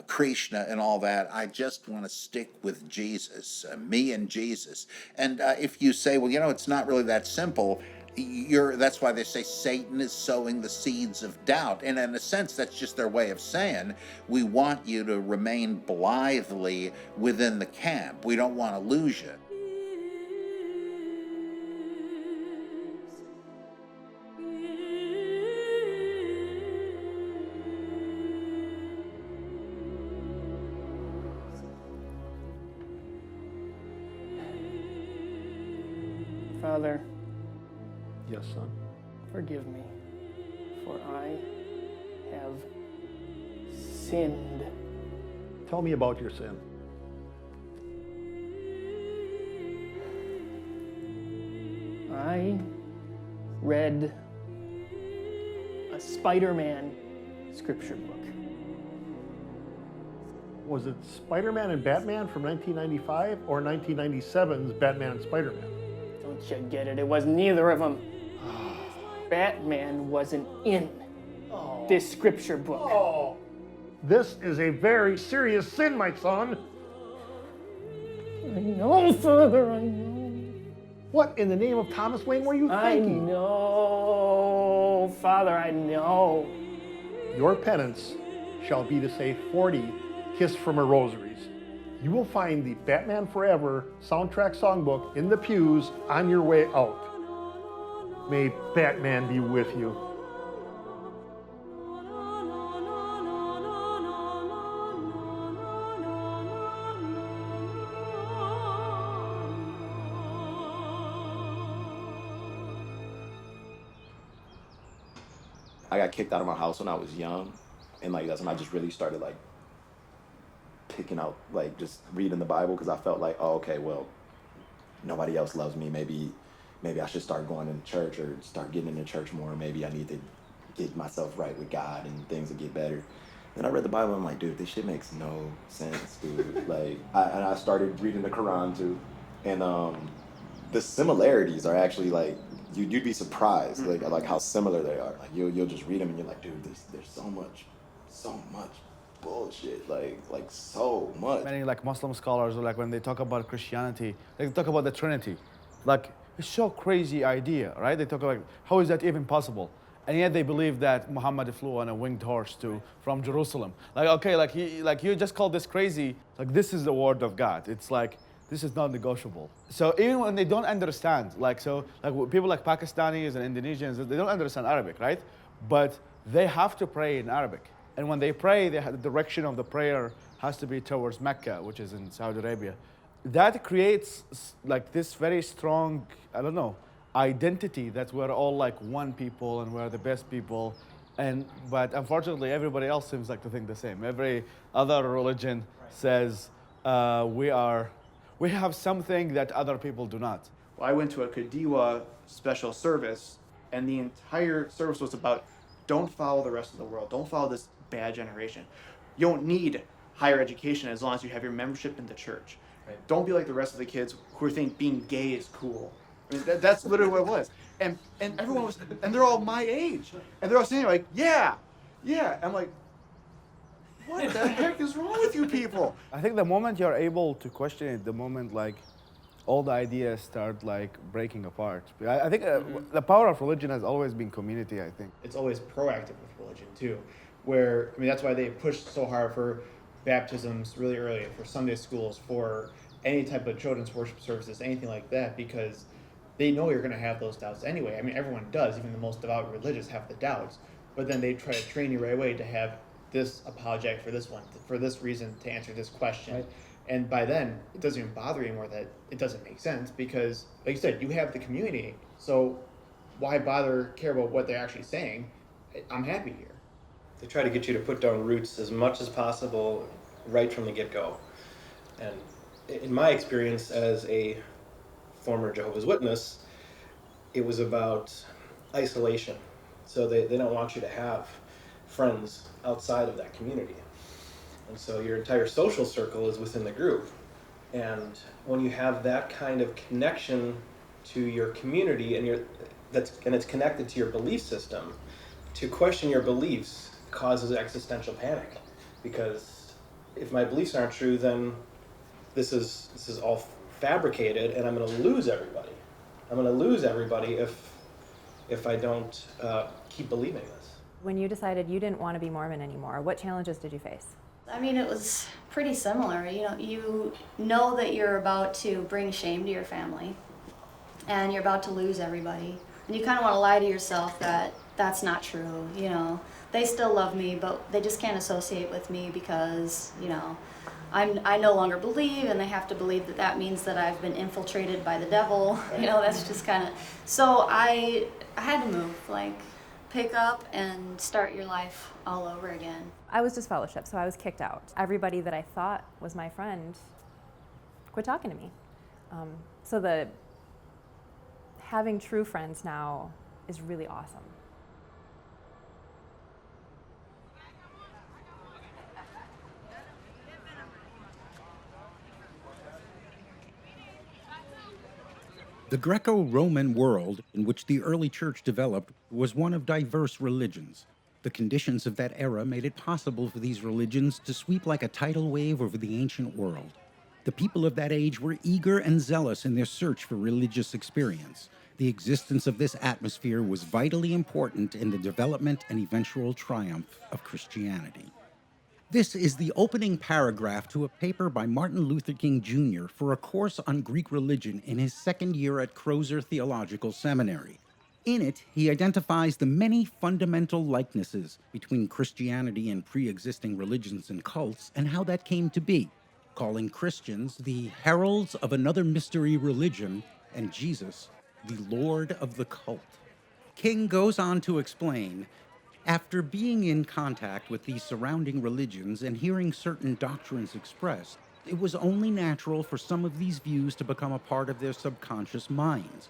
Krishna and all that. I just want to stick with Jesus, me and Jesus. And if you say, well, it's not really that simple, that's why they say Satan is sowing the seeds of doubt. And in a sense, that's just their way of saying, we want you to remain blithely within the camp. We don't want to lose you. Father, yes, son. Forgive me, for I have sinned. Tell me about your sin. I read a Spider-Man scripture book. Was it Spider-Man and Batman from 1995 or 1997's Batman and Spider-Man? Don't you get it? It was neither of them. Batman wasn't in this scripture book. This is a very serious sin, my son. I know, Father, I know. What in the name of Thomas Wayne were you thinking? I know, Father, I know. Your penance shall be to say 40 Kiss from a Rosaries. You will find the Batman Forever soundtrack songbook in the pews on your way out. May Batman be with you. I got kicked out of my house when I was young, and that's when I just really started picking out, just reading the Bible, because I felt like, oh, okay, well, nobody else loves me. Maybe I should start going to church or start getting into church more. Maybe I need to get myself right with God and things will get better. Then I read the Bible and I'm like, dude, this shit makes no sense, dude. I started reading the Quran too, and the similarities are actually you'd be surprised like how similar they are. You'll just read them and you're like, dude, there's so much bullshit, so much. Many Muslim scholars, when they talk about Christianity, they talk about the Trinity. It's so crazy idea, right? They talk about how is that even possible? And yet they believe that Muhammad flew on a winged horse from Jerusalem. You just call this crazy. This is the word of God. It's this is not negotiable. So even when they don't understand, people like Pakistanis and Indonesians, they don't understand Arabic, right? But they have to pray in Arabic. And when they pray, the direction of the prayer has to be towards Mecca, which is in Saudi Arabia. That creates this very strong, identity that we're all one people and we're the best people. But unfortunately, everybody else seems to think the same. Every other religion says we have something that other people do not. Well, I went to a Kadiwa special service, and the entire service was about don't follow the rest of the world. Don't follow this bad generation. You don't need higher education as long as you have your membership in the church. Right. Don't be like the rest of the kids who think being gay is cool. I mean, that's literally what it was. And everyone was, and they're all my age. And they're all saying yeah. I'm like, what the heck is wrong with you people? I think the moment you're able to question it, the moment all the ideas start breaking apart. I think the power of religion has always been community, I think. It's always proactive with religion too, where, that's why they pushed so hard for baptisms really early, for Sunday schools, for any type of children's worship services, anything like that, because they know you're going to have those doubts anyway. Everyone does, even the most devout religious have the doubts, but then they try to train you right away to have this apologetic for this one, for this reason, to answer this question. Right. And by then, it doesn't even bother you anymore that it doesn't make sense because, like you said, you have the community. So why bother care about what they're actually saying? I'm happy here. They try to get you to put down roots as much as possible right from the get-go. And in my experience as a former Jehovah's Witness, it was about isolation. So they don't want you to have friends outside of that community. And so your entire social circle is within the group. And when you have that kind of connection to your community and it's connected to your belief system, to question your beliefs causes existential panic. Because if my beliefs aren't true, then this is all fabricated and I'm going to lose everybody. I'm going to lose everybody if I don't keep believing this. When you decided you didn't want to be Mormon anymore, what challenges did you face? I mean, it was pretty similar. You know that you're about to bring shame to your family and you're about to lose everybody. And you kind of want to lie to yourself that that's not true. They still love me, but they just can't associate with me because, I no longer believe, and they have to believe that means that I've been infiltrated by the devil. That's just kind of, so I had to move, pick up and start your life all over again. I was disfellowshipped, so I was kicked out. Everybody that I thought was my friend quit talking to me. So having true friends now is really awesome. The Greco-Roman world in which the early church developed was one of diverse religions. The conditions of that era made it possible for these religions to sweep like a tidal wave over the ancient world. The people of that age were eager and zealous in their search for religious experience. The existence of this atmosphere was vitally important in the development and eventual triumph of Christianity. This is the opening paragraph to a paper by Martin Luther King Jr. for a course on Greek religion in his second year at Crozer Theological Seminary. In it, he identifies the many fundamental likenesses between Christianity and pre-existing religions and cults and how that came to be, calling Christians the heralds of another mystery religion and Jesus the Lord of the cult. King goes on to explain, after being in contact with these surrounding religions and hearing certain doctrines expressed, it was only natural for some of these views to become a part of their subconscious minds.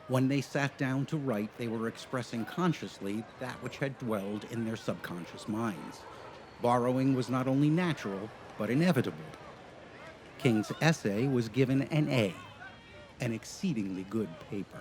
When they sat down to write, they were expressing consciously that which had dwelled in their subconscious minds. Borrowing was not only natural, but inevitable. King's essay was given an A, an exceedingly good paper.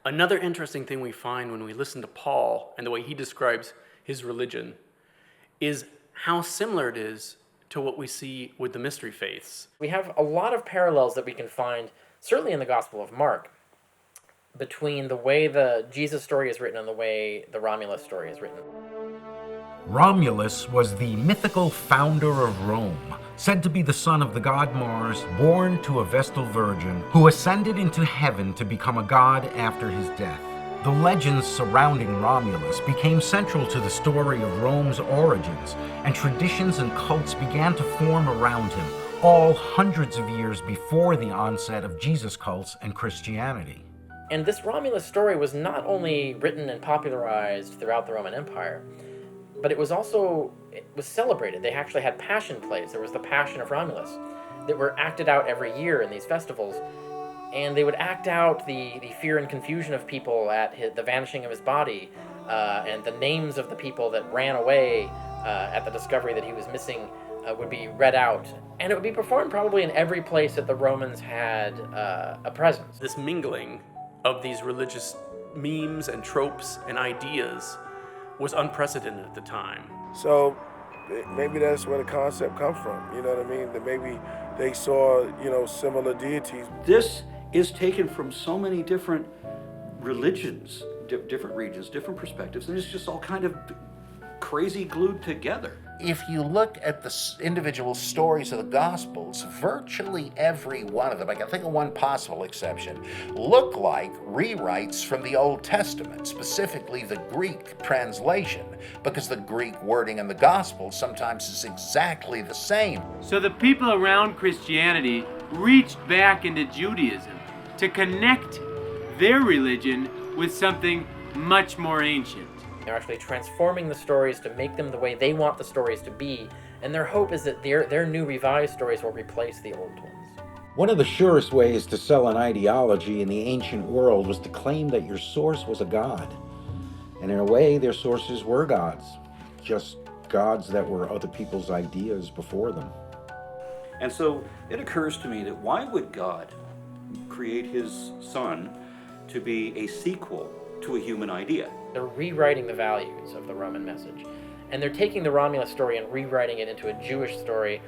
Another interesting thing we find when we listen to Paul and the way he describes his religion is how similar it is to what we see with the mystery faiths. We have a lot of parallels that we can find, certainly in the Gospel of Mark, between the way the Jesus story is written and the way the Romulus story is written. Romulus was the mythical founder of Rome, said to be the son of the god Mars, born to a Vestal virgin, who ascended into heaven to become a god after his death. The legends surrounding Romulus became central to the story of Rome's origins, and traditions and cults began to form around him, all hundreds of years before the onset of Jesus cults and Christianity. And this Romulus story was not only written and popularized throughout the Roman Empire, but it was celebrated. They actually had passion plays. There was the Passion of Romulus that were acted out every year in these festivals. And they would act out the fear and confusion of people at the vanishing of his body, and the names of the people that ran away at the discovery that he was missing would be read out. And it would be performed probably in every place that the Romans had a presence. This mingling of these religious memes and tropes and ideas was unprecedented at the time. So maybe that's where the concept comes from, you know what I mean? That maybe they saw, similar deities. This is taken from so many different religions, different regions, different perspectives, and it's just all kind of crazy glued together. If you look at the individual stories of the Gospels, virtually every one of them, I can think of one possible exception, look like rewrites from the Old Testament, specifically the Greek translation, because the Greek wording in the Gospels sometimes is exactly the same. So the people around Christianity reached back into Judaism to connect their religion with something much more ancient. They're actually transforming the stories to make them the way they want the stories to be, and their hope is that their new revised stories will replace the old ones. One of the surest ways to sell an ideology in the ancient world was to claim that your source was a god. And in a way, their sources were gods, just gods that were other people's ideas before them. And so it occurs to me that why would God create his son to be a sequel to a human idea? They're rewriting the values of the Roman message, and they're taking the Romulus story and rewriting it into a Jewish story,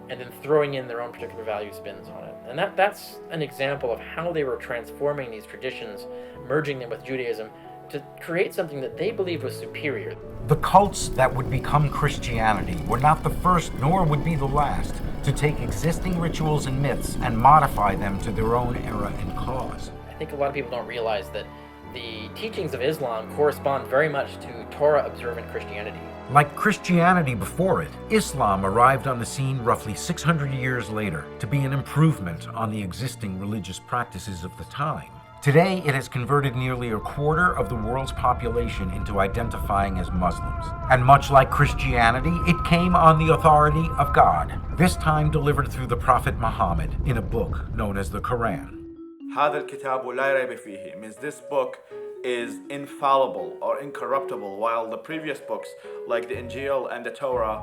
and then throwing in their own particular value spins on it. And that's an example of how they were transforming these traditions, merging them with Judaism, to create something that they believed was superior. The cults that would become Christianity were not the first, nor would be the last, to take existing rituals and myths and modify them to their own era and cause. I think a lot of people don't realize that the teachings of Islam correspond very much to Torah-observant Christianity. Like Christianity before it, Islam arrived on the scene roughly 600 years later to be an improvement on the existing religious practices of the time. Today, it has converted nearly a quarter of the world's population into identifying as Muslims. And much like Christianity, it came on the authority of God, this time delivered through the Prophet Muhammad in a book known as the Quran. هذا الكتاب لا ريب فيه means this book is infallible or incorruptible, while the previous books like the Injil and the Torah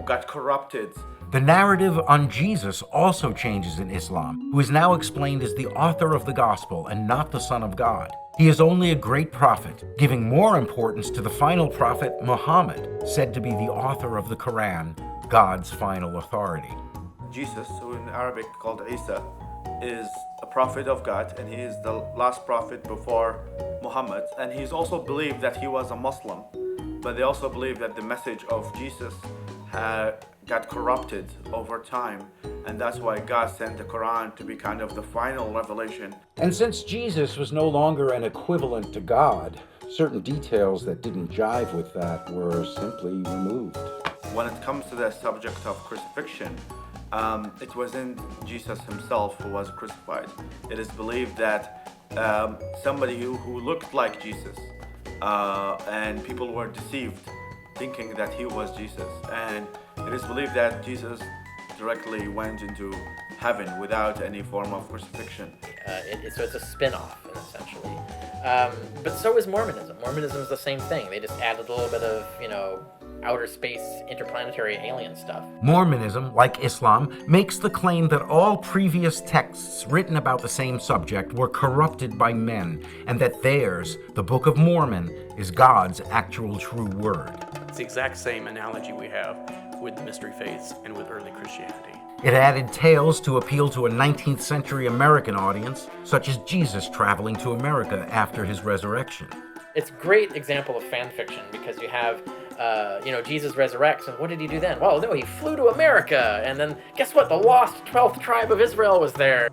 got corrupted. The narrative on Jesus also changes in Islam, who is now explained as the author of the gospel and not the Son of God. He is only a great prophet, giving more importance to the final prophet, Muhammad, said to be the author of the Quran, God's final authority. Jesus, who in Arabic called Isa, is a prophet of God, and he is the last prophet before Muhammad, and he's also believed that he was a Muslim, but they also believe that the message of Jesus got corrupted over time, and that's why God sent the Quran to be kind of the final revelation. And since Jesus was no longer an equivalent to God, certain details that didn't jive with that were simply removed. When it comes to the subject of crucifixion, it wasn't Jesus himself who was crucified. It is believed that somebody who looked like Jesus, and people were deceived thinking that he was Jesus. And it is believed that Jesus directly went into heaven without any form of crucifixion. So it's a spin-off, essentially. But so is Mormonism. Mormonism is the same thing. They just added a little bit of, outer space, interplanetary alien stuff. Mormonism, like Islam, makes the claim that all previous texts written about the same subject were corrupted by men, and that theirs, the Book of Mormon, is God's actual true word. It's the exact same analogy we have with the mystery faiths and with early Christianity. It added tales to appeal to a 19th century American audience, such as Jesus traveling to America after his resurrection. It's a great example of fan fiction because you have Jesus resurrects, and what did he do then? Well, no, he flew to America, and then guess what? The lost 12th tribe of Israel was there.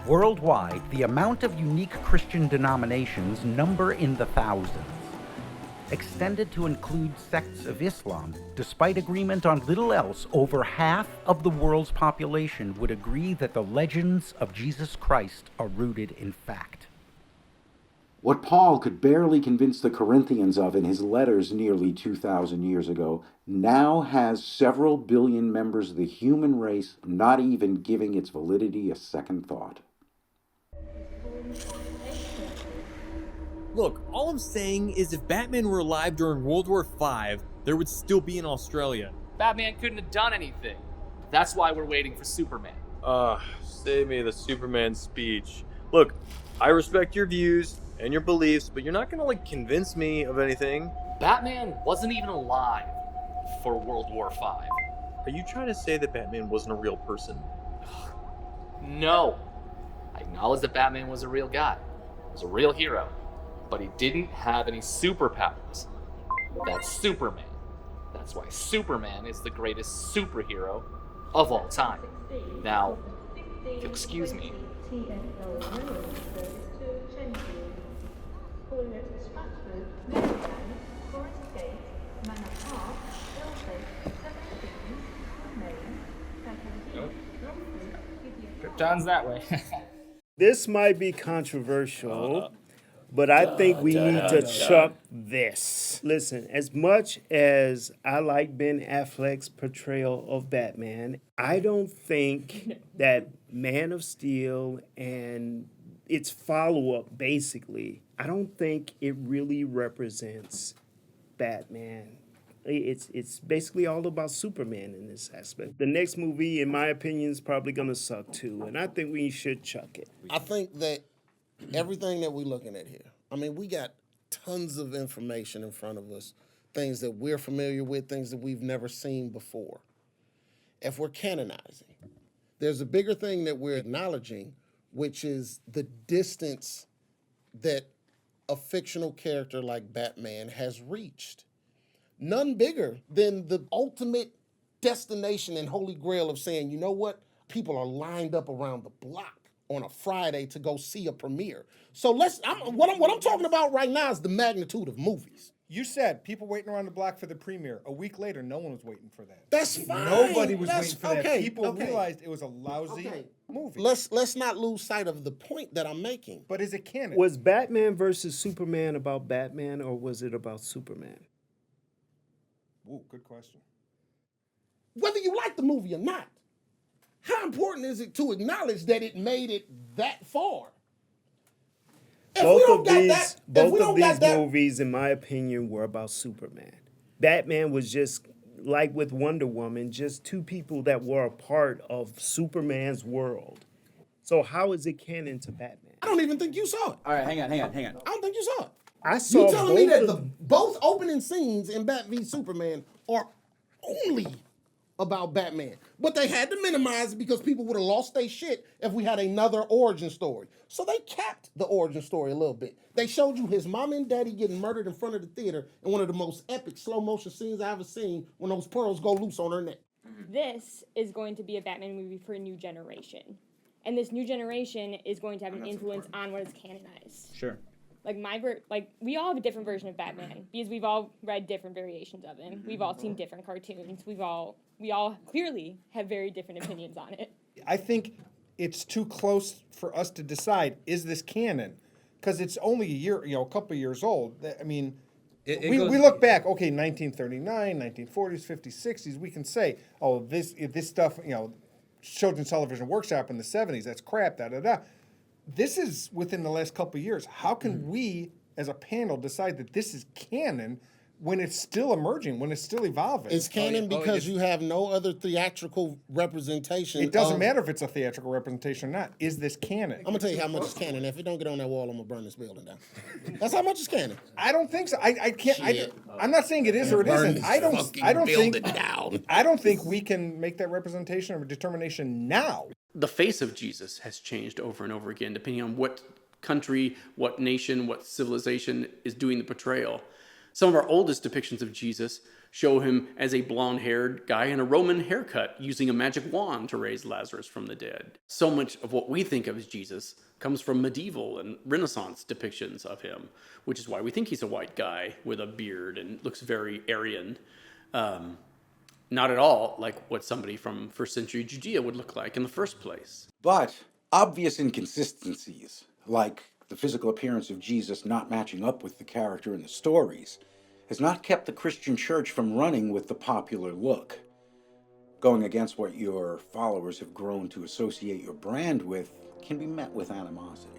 Worldwide, the amount of unique Christian denominations number in the thousands. Extended to include sects of Islam, despite agreement on little else, over half of the world's population would agree that the legends of Jesus Christ are rooted in fact. What Paul could barely convince the Corinthians of in his letters nearly 2,000 years ago now has several billion members of the human race not even giving its validity a second thought. Look, all I'm saying is if Batman were alive during World War V, there would still be in Australia. Batman couldn't have done anything. That's why we're waiting for Superman. Save me the Superman speech. Look, I respect your views and your beliefs, but you're not gonna, convince me of anything. Batman wasn't even alive for World War V. Are you trying to say that Batman wasn't a real person? No. I acknowledge that Batman was a real guy. Was a real hero. But he didn't have any superpowers. That's Superman. That's why Superman is the greatest superhero of all time. Now, if you'll excuse me. John's that way. This might be controversial, but I think we need to chuck this. Listen, as much as I like Ben Affleck's portrayal of Batman, I don't think that Man of Steel and its follow-up, basically, I don't think it really represents Batman. It's basically all about Superman in this aspect. The next movie, in my opinion, is probably going to suck too, and I think we should chuck it. I think that everything that we're looking at here, I mean, we got tons of information in front of us, things that we're familiar with, things that we've never seen before. If we're canonizing, there's a bigger thing that we're acknowledging, which is the distance that a fictional character like Batman has reached. None bigger than the ultimate destination and holy grail of saying, you know what? People are lined up around the block on a Friday to go see a premiere. So what I'm talking about right now is the magnitude of movies. You said people waiting around the block for the premiere. A week later, no one was waiting for that. That's fine. Nobody was That's waiting for that. okay, People okay. realized it was a lousy movie. Let's not lose sight of the point that I'm making. But is it canon? Was Batman versus Superman about Batman, or was it about Superman? Ooh, good question. Whether you like the movie or not, how important is it to acknowledge that it made it that far? Both of these movies, in my opinion, were about Superman. Batman was just, like with Wonder Woman, just two people that were a part of Superman's world. So how is it canon to Batman? I don't even think you saw it. All right, hang on. I don't think you saw it. I saw You telling me both that both opening scenes in Bat v Superman are only about Batman, but they had to minimize it because people would have lost their shit if we had another origin story. So they capped the origin story a little bit. They showed you his mom and daddy getting murdered in front of the theater in one of the most epic slow motion scenes I've ever seen when those pearls go loose on her neck. This is going to be a Batman movie for a new generation. And this new generation is going to have an influence on what is canonized. Sure. Like we all have a different version of Batman because we've all read different variations of him. We've all seen different cartoons. We all clearly have very different opinions on it. I think it's too close for us to decide, is this canon? Because it's only a couple years old. I mean, we look back, okay, 1939, 1940s, 50s, 60s, we can say, oh, this stuff, Children's Television Workshop in the 70s, that's crap, da-da-da. This is within the last couple of years. How can we, as a panel, decide that this is canon when it's still emerging, when it's still evolving? It's canon because you have no other theatrical representation. It doesn't matter if it's a theatrical representation or not. Is this canon? I'm gonna tell you how much it's canon. If it don't get on that wall, I'm gonna burn this building down. That's how much it's canon. I don't think so. I can't. I'm not saying it is or it Burn isn't. this I don't building think. down. I don't think we can make that representation or determination now. The face of Jesus has changed over and over again, depending on what country, what nation, what civilization is doing the portrayal. Some of our oldest depictions of Jesus show him as a blonde-haired guy in a Roman haircut using a magic wand to raise Lazarus from the dead. So much of what we think of as Jesus comes from medieval and Renaissance depictions of him, which is why we think he's a white guy with a beard and looks very Aryan. Not at all like what somebody from first century Judea would look like in the first place. But obvious inconsistencies, like the physical appearance of Jesus not matching up with the character in the stories, has not kept the Christian church from running with the popular look. Going against what your followers have grown to associate your brand with can be met with animosity.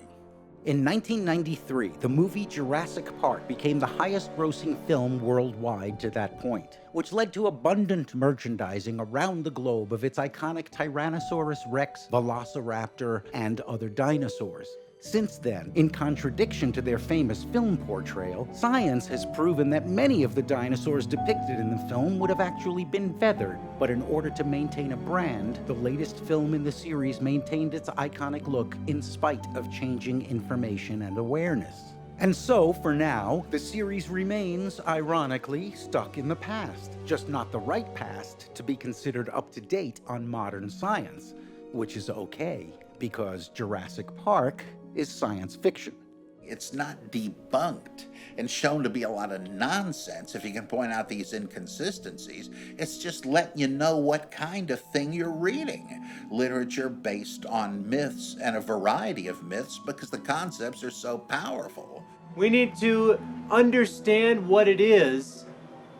In 1993, the movie Jurassic Park became the highest-grossing film worldwide to that point, which led to abundant merchandising around the globe of its iconic Tyrannosaurus Rex, Velociraptor, and other dinosaurs. Since then, in contradiction to their famous film portrayal, science has proven that many of the dinosaurs depicted in the film would have actually been feathered. But in order to maintain a brand, the latest film in the series maintained its iconic look in spite of changing information and awareness. And so, for now, the series remains, ironically, stuck in the past. Just not the right past to be considered up to date on modern science. Which is okay, because Jurassic Park is science fiction. It's not debunked and shown to be a lot of nonsense if you can point out these inconsistencies. It's just letting you know what kind of thing you're reading. Literature based on myths and a variety of myths because the concepts are so powerful. We need to understand what it is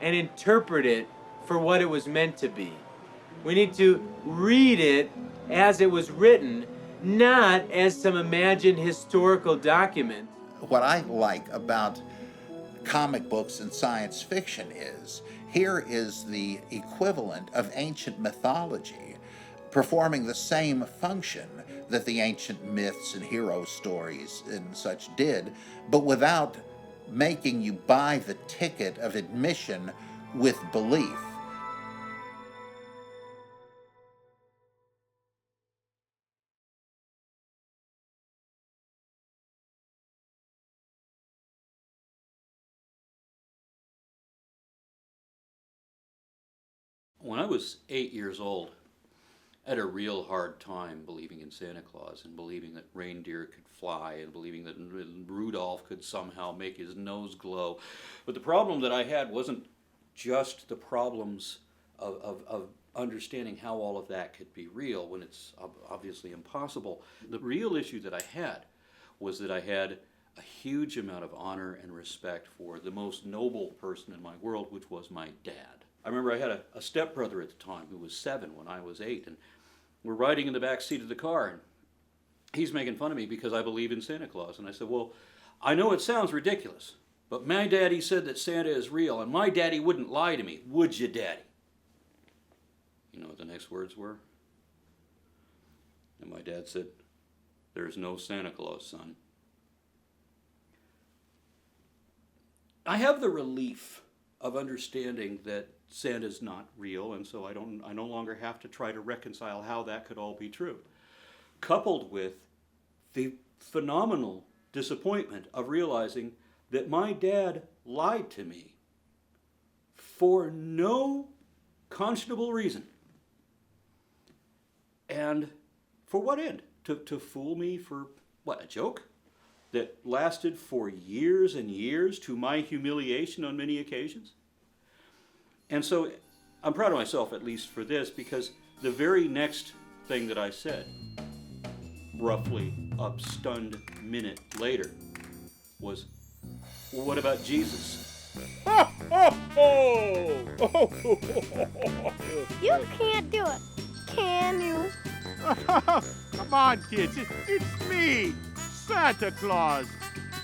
and interpret it for what it was meant to be. We need to read it as it was written, not as some imagined historical document. What I like about comic books and science fiction is, here is the equivalent of ancient mythology, performing the same function that the ancient myths and hero stories and such did, but without making you buy the ticket of admission with belief. When I was 8 years old, I had a real hard time believing in Santa Claus and believing that reindeer could fly and believing that Rudolph could somehow make his nose glow. But the problem that I had wasn't just the problems of understanding how all of that could be real when it's obviously impossible. The real issue that I had was that I had a huge amount of honor and respect for the most noble person in my world, which was my dad. I remember I had a stepbrother at the time who was 7 when I was 8, and we're riding in the back seat of the car, and he's making fun of me because I believe in Santa Claus. And I said, well, I know it sounds ridiculous, but my daddy said that Santa is real, and my daddy wouldn't lie to me. Would you, Daddy? You know what the next words were? And my dad said, there's no Santa Claus, son. I have the relief of understanding that Santa's not real, and so I no longer have to try to reconcile how that could all be true. Coupled with the phenomenal disappointment of realizing that my dad lied to me for no conscionable reason. And for what end? To fool me for, what, a joke? That lasted for years and years to my humiliation on many occasions? And so I'm proud of myself, at least for this, because the very next thing that I said, roughly a stunned minute later, was, well, what about Jesus? You can't do it, can you? Come on, kids. It's me, Santa Claus.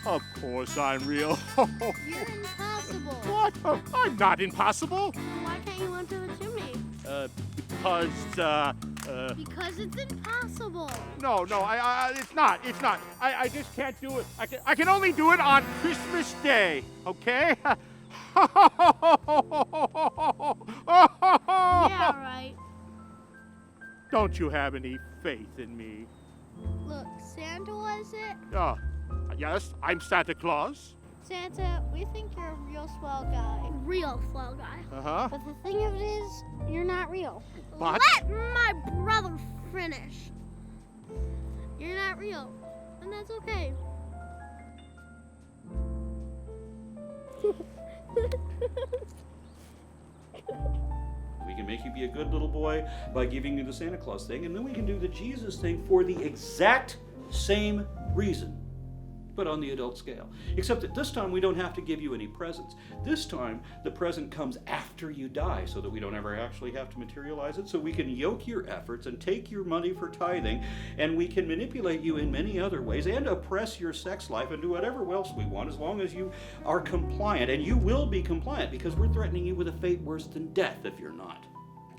Of course I'm real. You're impossible. What? I'm not impossible. Why can't you enter the chimney? Because it's impossible. No, it's not. I just can't do it. I can only do it on Christmas Day, okay? Yeah, right. Don't you have any faith in me? Look, Santa was it? Yes, I'm Santa Claus. Santa, we think you're a real swell guy. Real swell guy. Uh-huh. But the thing of it is, you're not real. What? Let my brother finish. You're not real, and that's okay. We can make you be a good little boy by giving you the Santa Claus thing, and then we can do the Jesus thing for the exact same reason, but on the adult scale. Except that this time we don't have to give you any presents. This time the present comes after you die so that we don't ever actually have to materialize it, so we can yoke your efforts and take your money for tithing, and we can manipulate you in many other ways and oppress your sex life and do whatever else we want as long as you are compliant. And you will be compliant because we're threatening you with a fate worse than death if you're not.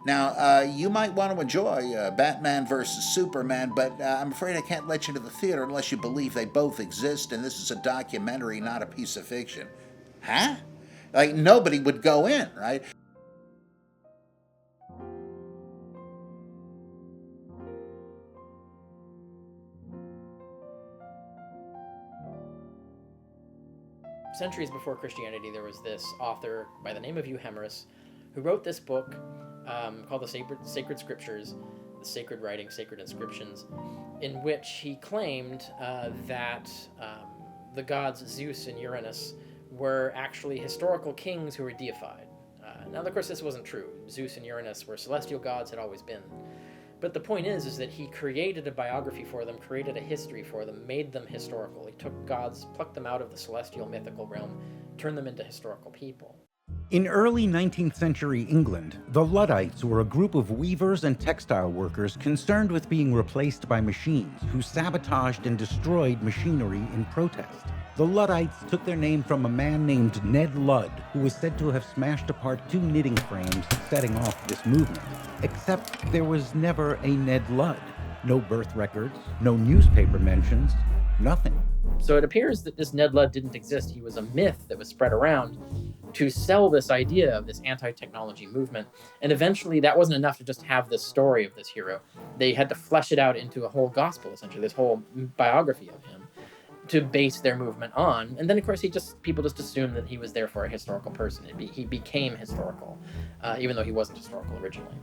Now, you might want to enjoy Batman versus Superman, but I'm afraid I can't let you to the theater unless you believe they both exist and this is a documentary, not a piece of fiction. Huh? Like, nobody would go in, right? centuries before Christianity, there was this author by the name of Euhemerus who wrote this book called the Sacred Scriptures, the Sacred Writing, Sacred Inscriptions, in which he claimed that the gods Zeus and Uranus were actually historical kings who were deified. Now, of course, this wasn't true. Zeus and Uranus were celestial gods, had always been. But the point is that he created a biography for them, created a history for them, made them historical. He took gods, plucked them out of the celestial mythical realm, turned them into historical people. In early 19th century England, the Luddites were a group of weavers and textile workers concerned with being replaced by machines who sabotaged and destroyed machinery in protest. The Luddites took their name from a man named Ned Ludd, who was said to have smashed apart 2 knitting frames, setting off this movement. Except there was never a Ned Ludd. No birth records, no newspaper mentions, nothing. So it appears that this Ned Ludd didn't exist. He was a myth that was spread around to sell this idea of this anti-technology movement. And eventually that wasn't enough to just have this story of this hero. They had to flesh it out into a whole gospel, essentially, this whole biography of him, to base their movement on. And then, of course, people just assumed that he was therefore a historical person. He became historical, even though he wasn't historical originally.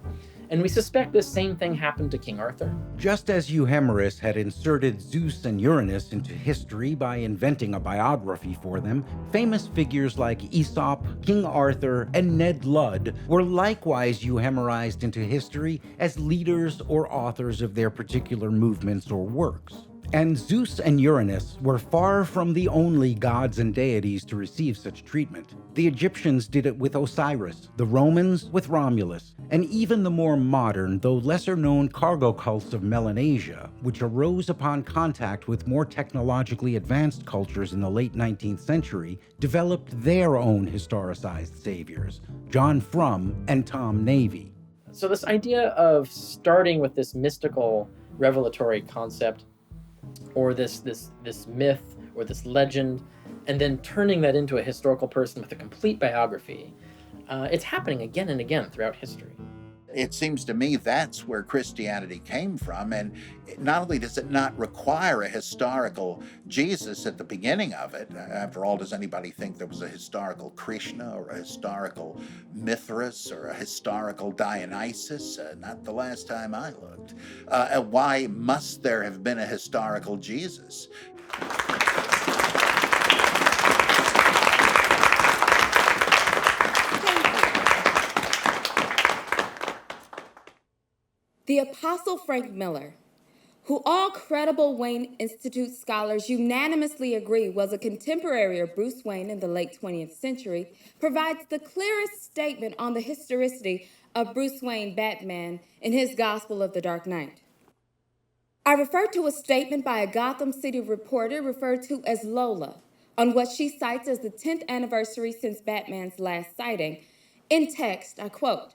And we suspect this same thing happened to King Arthur. Just as Euhemerus had inserted Zeus and Uranus into history by inventing a biography for them, famous figures like Aesop, King Arthur, and Ned Ludd were likewise euhemerized into history as leaders or authors of their particular movements or works. And Zeus and Uranus were far from the only gods and deities to receive such treatment. The Egyptians did it with Osiris, the Romans with Romulus, and even the more modern, though lesser-known cargo cults of Melanesia, which arose upon contact with more technologically advanced cultures in the late 19th century, developed their own historicized saviors, John Frum and Tom Navy. So this idea of starting with this mystical revelatory concept, or this myth or this legend, and then turning that into a historical person with a complete biography, it's happening again and again throughout history. It seems to me that's where Christianity came from, and not only does it not require a historical Jesus at the beginning of it, after all, does anybody think there was a historical Krishna or a historical Mithras or a historical Dionysus? Not the last time I looked. Why must there have been a historical Jesus? The Apostle Frank Miller, who all credible Wayne Institute scholars unanimously agree was a contemporary of Bruce Wayne in the late 20th century, provides the clearest statement on the historicity of Bruce Wayne Batman in his Gospel of the Dark Knight. I refer to a statement by a Gotham City reporter referred to as Lola on what she cites as the 10th anniversary since Batman's last sighting. In text, I quote,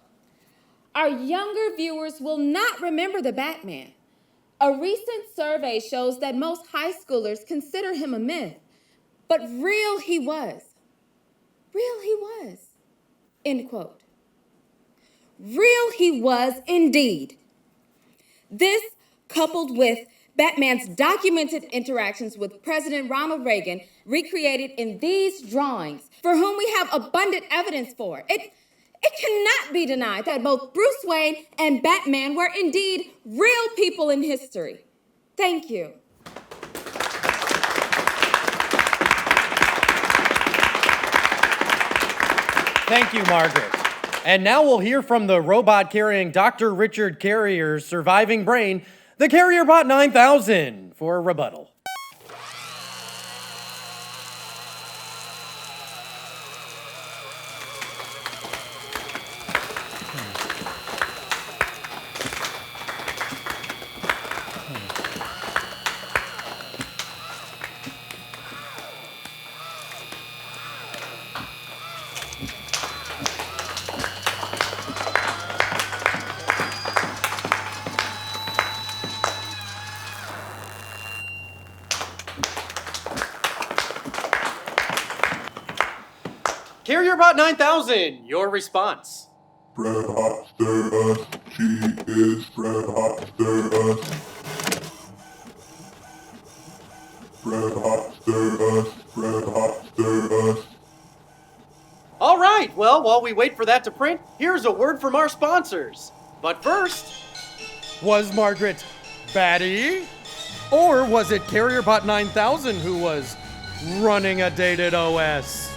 "Our younger viewers will not remember the Batman. A recent survey shows that most high schoolers consider him a myth, but real he was. Real he was." End quote. Real he was indeed. This, coupled with Batman's documented interactions with President Ronald Reagan, recreated in these drawings, for whom we have abundant evidence for, it cannot be denied that both Bruce Wayne and Batman were indeed real people in history. Thank you. Thank you, Margaret. And now we'll hear from the robot-carrying Dr. Richard Carrier's surviving brain, the CarrierBot 9000, for a rebuttal. CarrierBot 9000, your response. Red hot, stir us. She is red hot, stir us. Red hot, All right, well, while we wait for that to print, here's a word from our sponsors. But first, was Margaret batty? Or was it CarrierBot 9000 who was running a dated OS?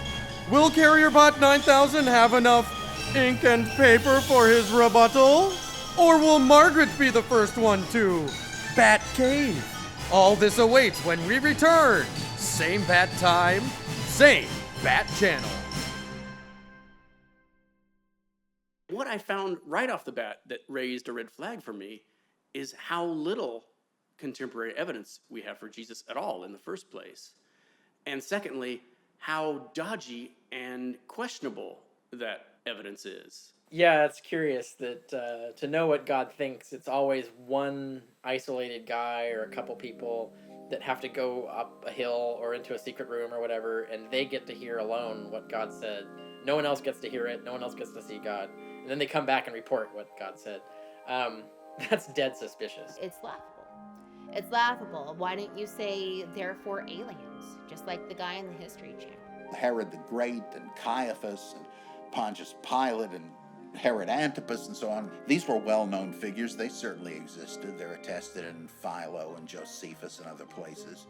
Will CarrierBot 9000 have enough ink and paper for his rebuttal? Or will Margaret be the first one to bat cave? All this awaits when we return. Same bat time, same bat channel. What I found right off the bat that raised a red flag for me is how little contemporary evidence we have for Jesus at all in the first place. And secondly, how dodgy and questionable that evidence is. Yeah, it's curious that to know what God thinks, it's always one isolated guy or a couple people that have to go up a hill or into a secret room or whatever, and they get to hear alone what God said. No one else gets to hear it. No one else gets to see God. And then they come back and report what God said. That's dead suspicious. It's laughable. It's laughable. Why don't you say, therefore, aliens? Just like the guy in the History Channel. Herod the Great and Caiaphas and Pontius Pilate and Herod Antipas and so on. These were well-known figures. They certainly existed. They're attested in Philo and Josephus and other places.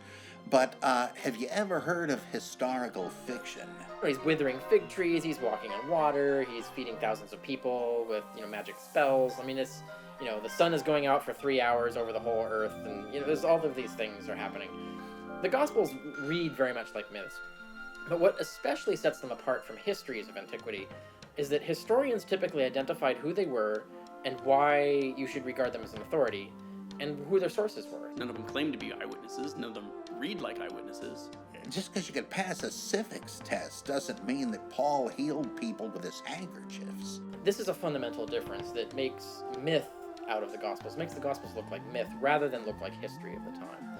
But have you ever heard of historical fiction? He's withering fig trees, he's walking on water, he's feeding thousands of people with, magic spells. I mean, it's, the sun is going out for 3 hours over the whole earth, and, there's all of these things are happening. The Gospels read very much like myths, but what especially sets them apart from histories of antiquity is that historians typically identified who they were and why you should regard them as an authority, and who their sources were. None of them claim to be eyewitnesses, none of them read like eyewitnesses. Just because you can pass a civics test doesn't mean that Paul healed people with his handkerchiefs. This is a fundamental difference that makes myth out of the Gospels, makes the Gospels look like myth rather than look like history of the time.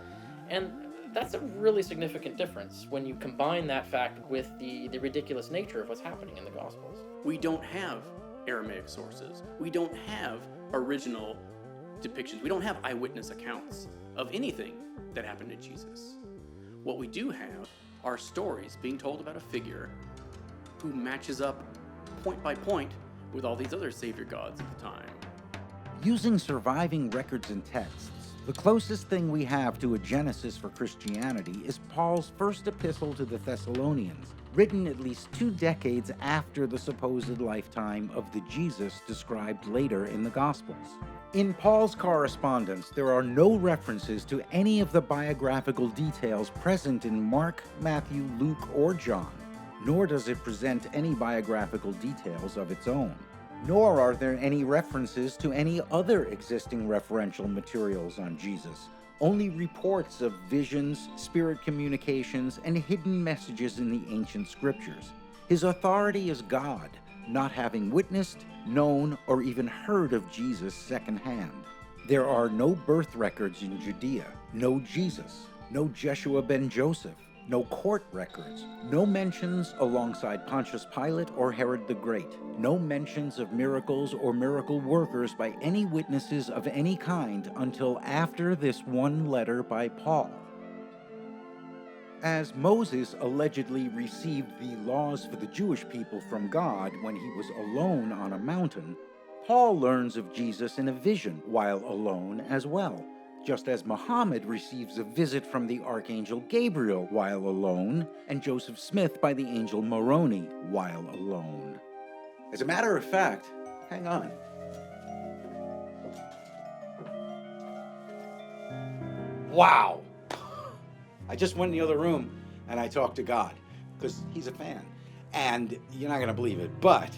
And that's a really significant difference when you combine that fact with the ridiculous nature of what's happening in the Gospels. We don't have Aramaic sources. We don't have original depictions. We don't have eyewitness accounts of anything that happened to Jesus. What we do have are stories being told about a figure who matches up point by point with all these other savior gods at the time. Using surviving records and texts, the closest thing we have to a genesis for Christianity is Paul's first epistle to the Thessalonians, written at least 2 decades after the supposed lifetime of the Jesus described later in the Gospels. In Paul's correspondence, there are no references to any of the biographical details present in Mark, Matthew, Luke, or John, nor does it present any biographical details of its own. Nor are there any references to any other existing referential materials on Jesus, only reports of visions, spirit communications, and hidden messages in the ancient scriptures. His authority as God, not having witnessed, known, or even heard of Jesus secondhand. There are no birth records in Judea, no Jesus, no Jeshua ben Joseph, no court records, no mentions alongside Pontius Pilate or Herod the Great, no mentions of miracles or miracle workers by any witnesses of any kind until after this one letter by Paul. As Moses allegedly received the laws for the Jewish people from God when he was alone on a mountain, Paul learns of Jesus in a vision while alone as well, just as Muhammad receives a visit from the Archangel Gabriel while alone, and Joseph Smith by the angel Moroni while alone. As a matter of fact, hang on. Wow! I just went in the other room and I talked to God, because he's a fan. And you're not going to believe it, but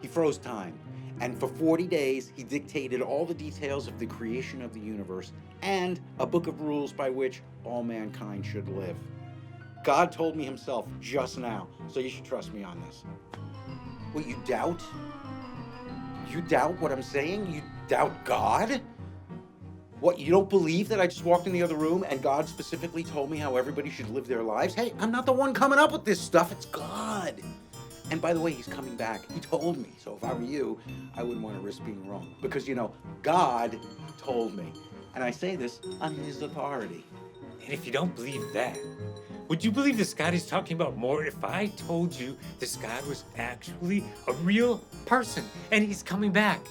he froze time. And for 40 days, he dictated all the details of the creation of the universe and a book of rules by which all mankind should live. God told me himself just now, so you should trust me on this. What, you doubt? You doubt what I'm saying? You doubt God? What, you don't believe that I just walked in the other room and God specifically told me how everybody should live their lives? Hey, I'm not the one coming up with this stuff, it's God. And by the way, he's coming back. He told me. So if I were you, I wouldn't want to risk being wrong. Because, God told me. And I say this on his authority. And if you don't believe that, Would you believe this God is talking about more if I told you this God was actually a real person and he's coming back?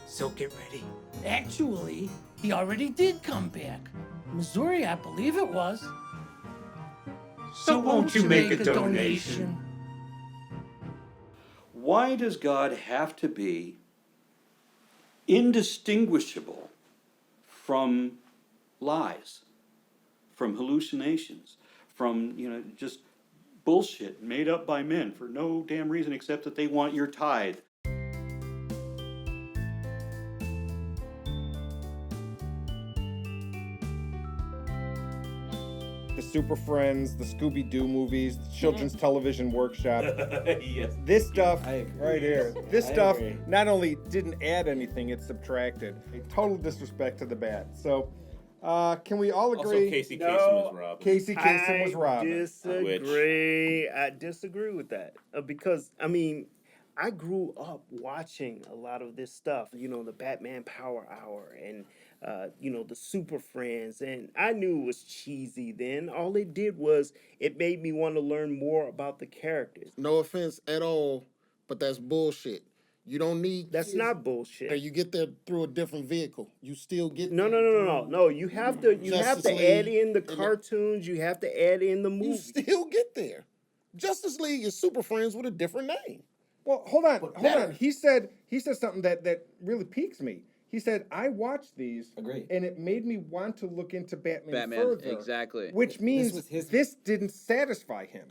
So get ready. Actually, he already did come back. Missouri, I believe it was. So won't you make a donation? Why does God have to be indistinguishable from lies, from hallucinations, from, just bullshit made up by men for no damn reason except that they want your tithe? The Super Friends, the Scooby-Doo movies, the Children's Television Workshop. Yes. This stuff right here. This I stuff agree. not only didn't add anything, it subtracted. A total disrespect to the bat. So, can we all Also, agree? Casey Kasem was Robin. Casey Kasem was Robin. I disagree with that because I grew up watching a lot of this stuff. The Batman Power Hour and the Super Friends, and I knew it was cheesy then. All it did was it made me want to learn more about the characters. No offense at all, but that's bullshit. You don't need. That's not bullshit. You get there through a different vehicle. You still get. No. You have to add in the cartoons. You have to add in the You movies. still get there. Justice League is Super Friends with a different name. Well, hold on. He said something that really piques me. He said, I watched these, and it made me want to look into Batman further. Exactly. Which means this didn't satisfy him.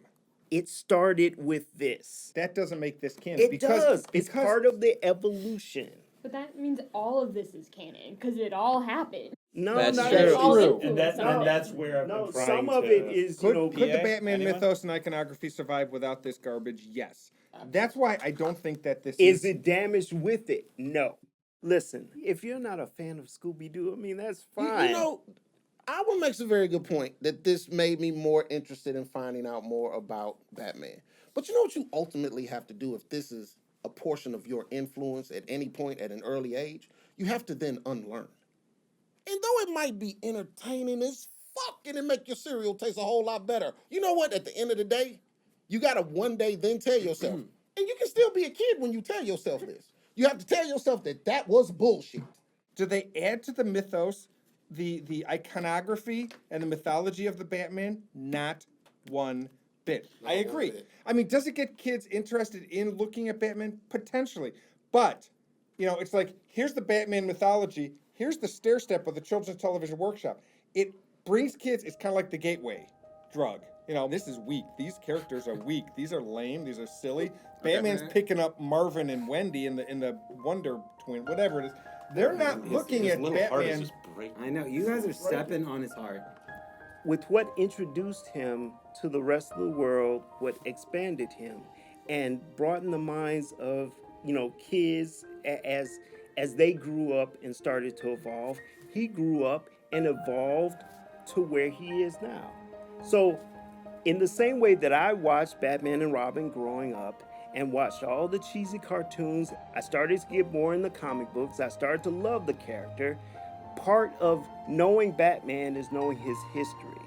It started with this. That doesn't make this canon. It does. It's part of the evolution. But that means all of this is canon, because it all happened. No, That's not true. all True. influenced And that's where I've been trying some of it is, Could the PA, Batman anyone? mythos and iconography survive without this garbage? Yes. That's why I don't think that this Is it damaged with it? No. Listen, if you're not a fan of Scooby-Doo, that's fine. You know, Albert makes a very good point that this made me more interested in finding out more about Batman. But you know what you ultimately have to do if this is a portion of your influence at any point at an early age? You have to then unlearn. And though it might be entertaining as fuck and it make your cereal taste a whole lot better, you know what? At the end of the day, you gotta one day then tell yourself, and you can still be a kid when you tell yourself this. You have to tell yourself that was bullshit. Do they add to the mythos the iconography and the mythology of the Batman? Not one bit. I agree. Does it get kids interested in looking at Batman? Potentially. But, it's like, here's the Batman mythology, here's the stair step of the Children's Television Workshop. It brings kids, it's kind of like the gateway drug. This is weak. These characters are weak. These are lame. These are silly. Batman's picking up Marvin and Wendy in the Wonder Twin, whatever it is. They're not looking at Batman. I know, you guys are stepping on his heart. With what introduced him to the rest of the world, what expanded him, and broadened the minds of kids as they grew up and started to evolve, he grew up and evolved to where he is now. So, in the same way that I watched Batman and Robin growing up and watched all the cheesy cartoons, I started to get more in the comic books. I started to love the character. Part of knowing Batman is knowing his history.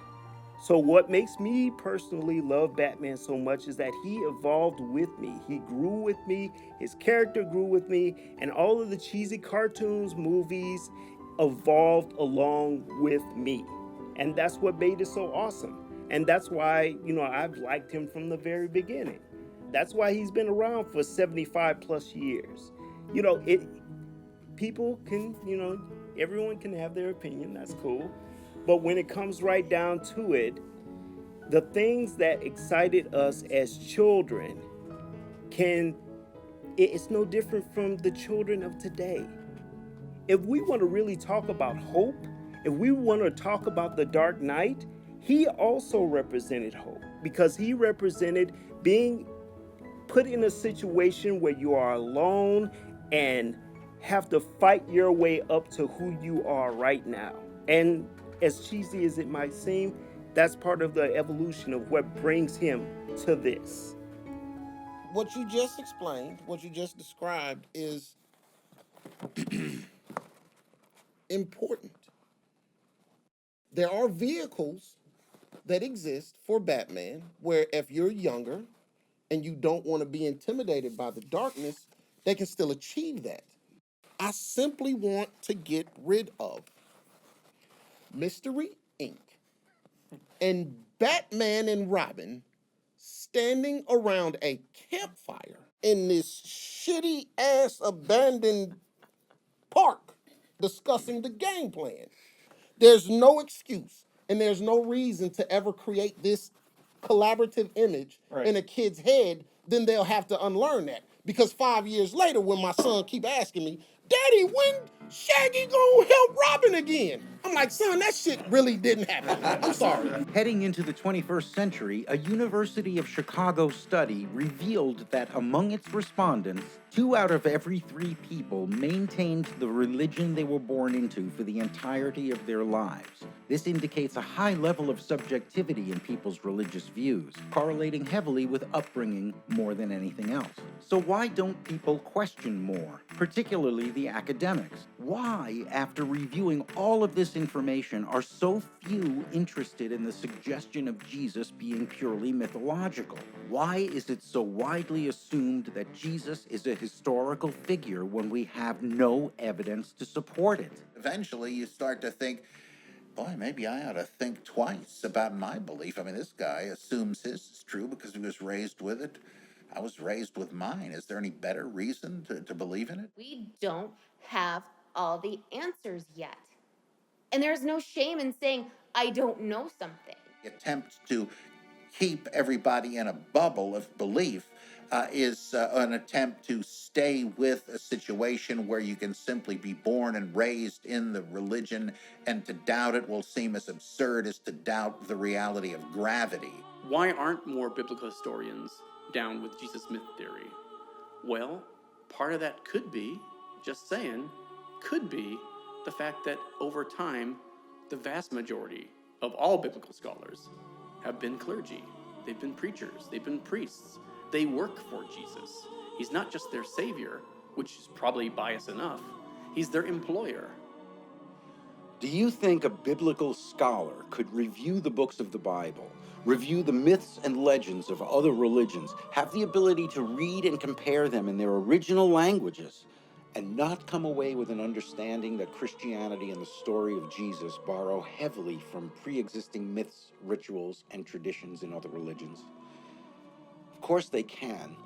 So what makes me personally love Batman so much is that he evolved with me. He grew with me, his character grew with me, and all of the cheesy cartoons, movies evolved along with me. And that's what made it so awesome. And that's why, I've liked him from the very beginning. That's why he's been around for 75 plus years. People can, everyone can have their opinion, that's cool. But when it comes right down to it, the things that excited us as children it's no different from the children of today. If we want to really talk about hope, if we want to talk about the Dark Knight, he also represented hope because he represented being put in a situation where you are alone and have to fight your way up to who you are right now. And as cheesy as it might seem, that's part of the evolution of what brings him to this. What you just explained, what you just described is important. There are vehicles that exist for Batman, where if you're younger and you don't want to be intimidated by the darkness, they can still achieve that. I simply want to get rid of Mystery Inc. and Batman and Robin standing around a campfire in this shitty ass abandoned park discussing the game plan. There's no excuse and there's no reason to ever create this collaborative image in a kid's head. Then they'll have to unlearn that. Because 5 years later, when my son keep asking me, Daddy, when Shaggy gonna help Robin again? I'm like, son, that shit really didn't happen. I'm sorry. Heading into the 21st century, a University of Chicago study revealed that among its respondents, 2 out of every 3 people maintained the religion they were born into for the entirety of their lives. This indicates a high level of subjectivity in people's religious views, correlating heavily with upbringing more than anything else. So why don't people question more, particularly the academics? Why, after reviewing all of this information, are so few interested in the suggestion of Jesus being purely mythological? Why is it so widely assumed that Jesus is a historical figure when we have no evidence to support it? Eventually, you start to think, boy, maybe I ought to think twice about my belief. I mean, this guy assumes his is true because he was raised with it. I was raised with mine. Is there any better reason to believe in it? We don't have all the answers yet. And there's no shame in saying, I don't know something. The attempt to keep everybody in a bubble of belief is an attempt to stay with a situation where you can simply be born and raised in the religion, and to doubt it will seem as absurd as to doubt the reality of gravity. Why aren't more biblical historians down with Jesus myth theory? Well, part of that could be, just saying, could be the fact that over time, the vast majority of all biblical scholars have been clergy. They've been preachers, they've been priests. They work for Jesus. He's not just their savior, which is probably biased enough. He's their employer. Do you think a biblical scholar could review the books of the Bible, review the myths and legends of other religions, have the ability to read and compare them in their original languages, and not come away with an understanding that Christianity and the story of Jesus borrow heavily from pre-existing myths, rituals, and traditions in other religions? Of course they can,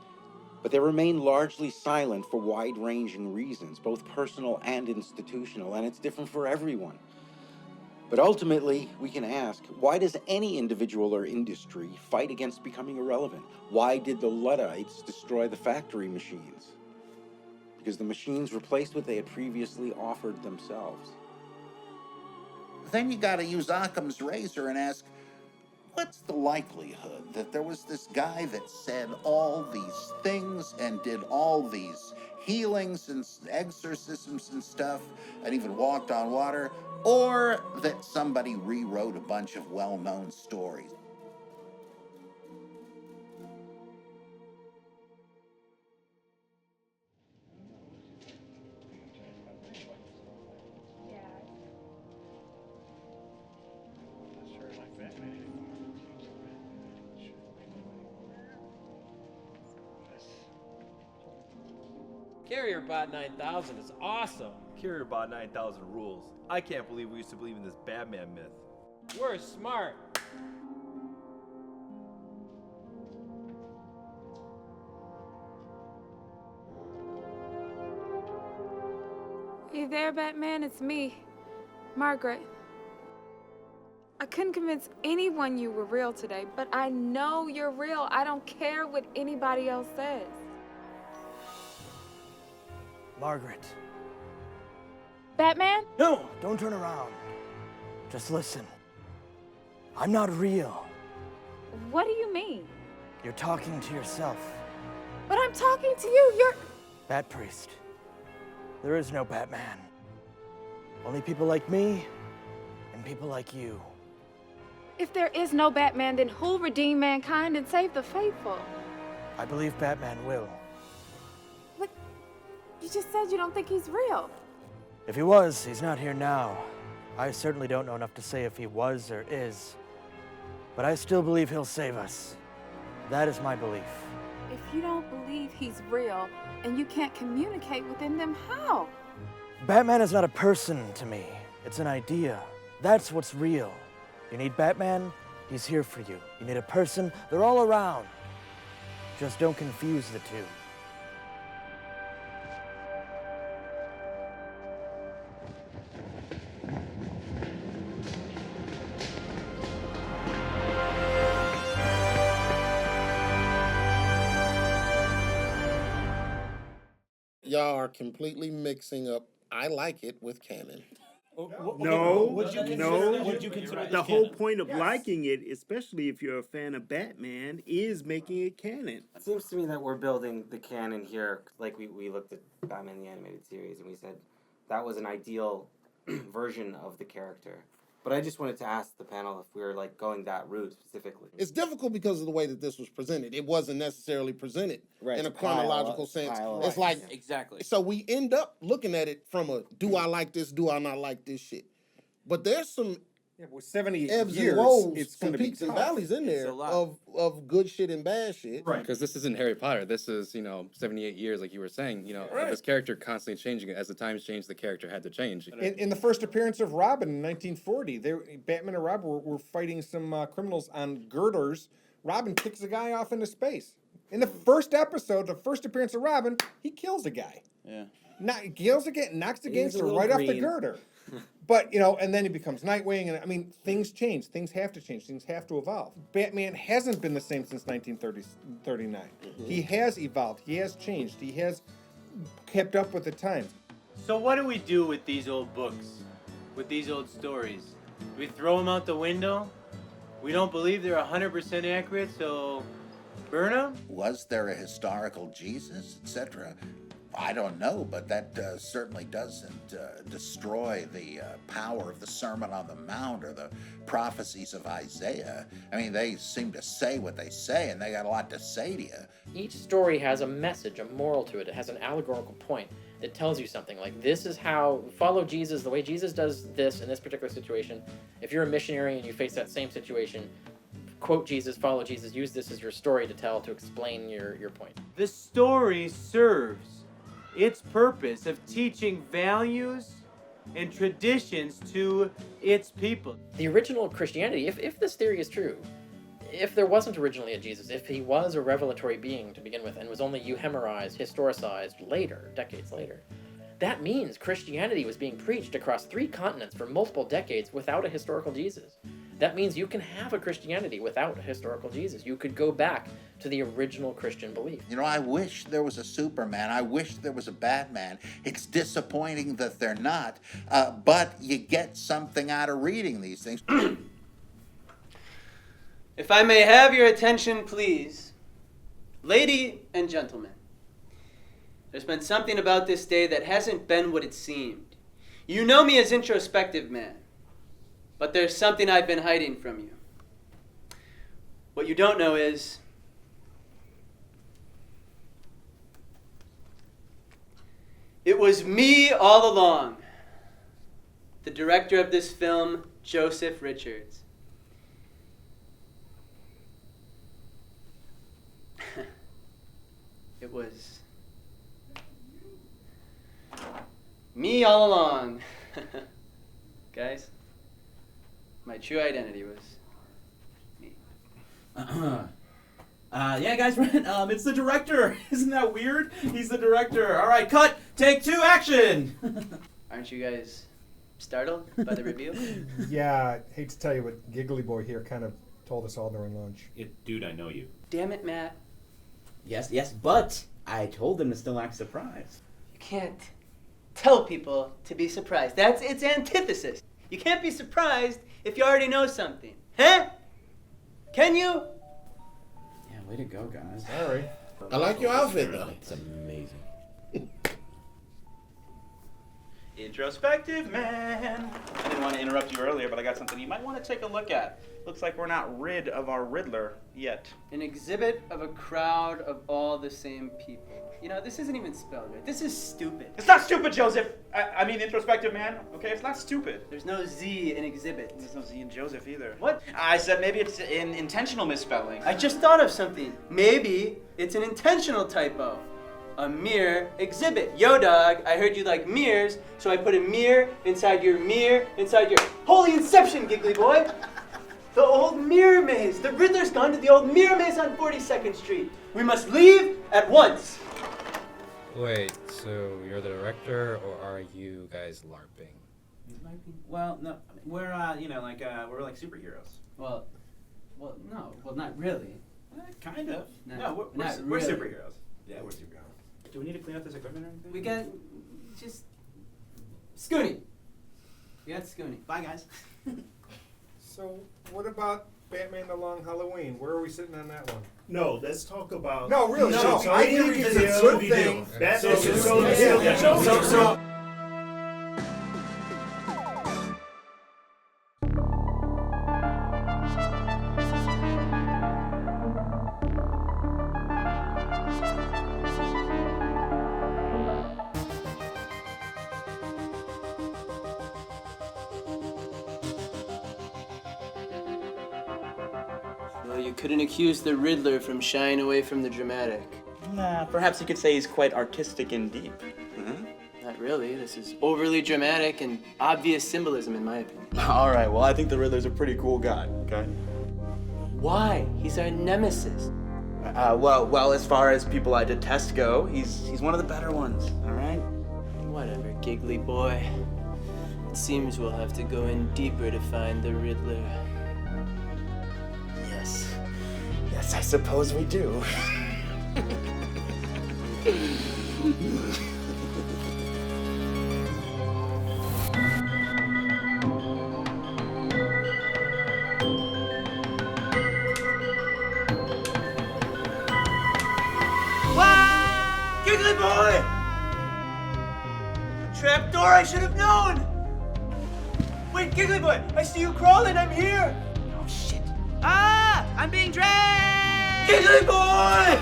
but they remain largely silent for wide-ranging reasons, both personal and institutional, and it's different for everyone. But ultimately, we can ask, why does any individual or industry fight against becoming irrelevant? Why did the Luddites destroy the factory machines? Because the machines replaced what they had previously offered themselves. Then you gotta use Occam's razor and ask, what's the likelihood that there was this guy that said all these things and did all these healings and exorcisms and stuff and even walked on water, or that somebody rewrote a bunch of well-known stories? CarrierBot 9000 is awesome. CarrierBot 9000 rules. I can't believe we used to believe in this Batman myth. We're smart. Hey there, Batman, it's me, Margaret. I couldn't convince anyone you were real today, but I know you're real. I don't care what anybody else says. Margaret. Batman? No, don't turn around. Just listen. I'm not real. What do you mean? You're talking to yourself. But I'm talking to you, you're... Bat Priest. There is no Batman. Only people like me and people like you. If there is no Batman, then who'll redeem mankind and save the faithful? I believe Batman will. But you just said you don't think he's real. If he was, he's not here now. I certainly don't know enough to say if he was or is. But I still believe he'll save us. That is my belief. If you don't believe he's real and you can't communicate with him, then how? Batman is not a person to me. It's an idea. That's what's real. You need Batman, he's here for you. You need a person, they're all around. Just don't confuse the two. Y'all are completely mixing up I like it with canon. No, What'd you consider the whole point of liking it, especially if you're a fan of Batman, is making it canon. It seems to me that we're building the canon here, like we looked at Batman the Animated Series, and we said that was an ideal version of the character. But I just wanted to ask the panel if we were like going that route specifically. It's difficult because of the way that this was presented. It wasn't necessarily presented in a chronological sense. It's like exactly. So we end up looking at it from a do I like this, do I not like this shit. But there's some 70 ebbs years, and woes, it's some gonna be peaks and tough. valleys in there of good shit and bad shit. Right. Because this isn't Harry Potter. This is, 78 years, like you were saying. This character constantly changing. As the times changed, the character had to change. In the first appearance of Robin in 1940, Batman and Robin were fighting some criminals on girders. Robin kicks a guy off into space. In the first episode, the first appearance of Robin, he kills a guy. Yeah. Knocks the gangster right off the girder. But, and then he becomes Nightwing, and things change. Things have to change. Things have to evolve. Batman hasn't been the same since 1939. Mm-hmm. He has evolved. He has changed. He has kept up with the times. So what do we do with these old books? With these old stories? Do we throw them out the window? We don't believe they're 100% accurate, so burn them? Was there a historical Jesus, etc.? I don't know, but that certainly doesn't destroy the power of the Sermon on the Mount or the prophecies of Isaiah. They seem to say what they say, and they got a lot to say to you. Each story has a message, a moral to it. It has an allegorical point that tells you something. Like, this is how, follow Jesus, the way Jesus does this in this particular situation. If you're a missionary and you face that same situation, quote Jesus, follow Jesus, use this as your story to tell, to explain your point. The story serves its purpose of teaching values and traditions to its people. The original Christianity, if this theory is true, if there wasn't originally a Jesus, if he was a revelatory being to begin with and was only euhemerized, historicized later, decades later, that means Christianity was being preached across 3 continents for multiple decades without a historical Jesus. That means you can have a Christianity without a historical Jesus. You could go back to the original Christian belief. I wish there was a Superman. I wish there was a Batman. It's disappointing that they're not, but you get something out of reading these things. If I may have your attention, please. Lady and gentlemen, there's been something about this day that hasn't been what it seemed. You know me as introspective man, but there's something I've been hiding from you. What you don't know is it was me all along, the director of this film, Joseph Richards. It was me all along. Guys, my true identity was me. Yeah, guys, it's the director. Isn't that weird? He's the director. All right, cut. Take 2, action. Aren't you guys startled by the reveal? Yeah, hate to tell you, but Giggly Boy here kind of told us all during lunch. Dude, I know you. Damn it, Matt. Yes, but I told them to still act surprised. You can't tell people to be surprised. That's its antithesis. You can't be surprised if you already know something. Huh? Can you? Yeah, way to go, guys. Sorry. I like your outfit, though. It's amazing. Introspective man. I didn't want to interrupt you earlier, but I got something you might want to take a look at. Looks like we're not rid of our Riddler yet. An exhibit of a crowd of all the same people. You know, this isn't even spelled right. This is stupid. It's not stupid, Joseph. I mean, introspective man. Okay, it's not stupid. There's no Z in exhibit. There's no Z in Joseph either. What? I said maybe it's an intentional misspelling. I just thought of something. Maybe it's an intentional typo. A mirror exhibit. Yo, dog, I heard you like mirrors, so I put a mirror inside your Holy Inception, giggly boy! The old mirror maze. The Riddler's gone to the old mirror maze on 42nd Street. We must leave at once. Wait, so you're the director, or are you guys LARPing? Well, no, we're we're like superheroes. Well, no, not really. Kind of. No, we're not we're really. superheroes. Yeah, we're superheroes. Do we need to clean up this equipment or anything? We got just Scooty. We got Scooty. Bye, guys. So, what about Batman The Long Halloween? Where are we sitting on that one? No, let's talk about. No, really, no. So I we need to think it's revisit a good Scooby-Doo. thing. So Well, you couldn't accuse the Riddler from shying away from the dramatic. Nah, perhaps you could say he's quite artistic and deep. Not really. This is overly dramatic and obvious symbolism, in my opinion. All right, well, I think the Riddler's a pretty cool guy, okay? Why? He's our nemesis. Well, as far as people I detest go, he's one of the better ones, all right? Whatever, giggly boy. It seems we'll have to go in deeper to find the Riddler. Yes, I suppose we do. Giggly boy! Trapdoor, I should have known! Wait, Giggly boy, I see you crawling, I'm here! Oh, shit. Ah! I'm being dragged! Giggly boy!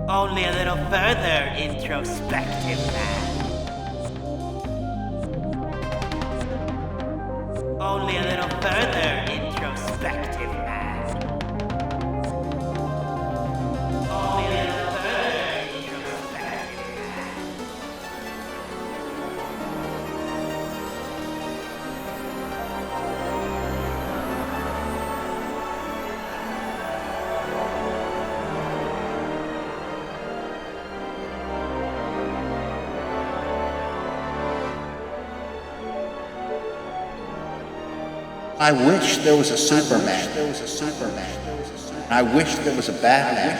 Only a little further, introspective man. Only a little further, introspective man. Only a little further, introspective man. I wish there was a Superman. I wish there was a Batman.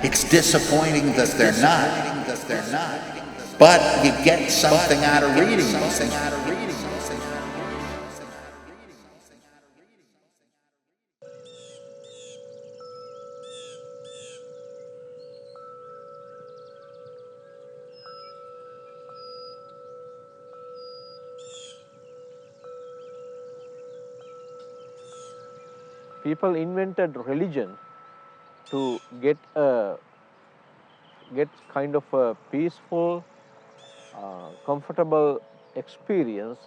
It's disappointing that they're not. But you get something out of reading these things. People invented religion to get kind of a peaceful, comfortable experience,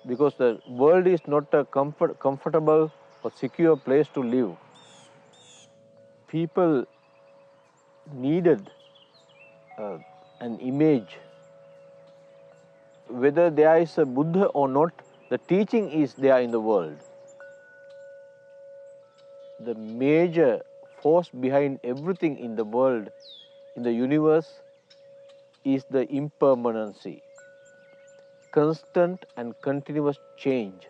because the world is not a comfortable or secure place to live. People needed an image. Whether there is a Buddha or not, the teaching is there in the world. The major force behind everything in the world, in the universe, is the impermanency, constant and continuous change.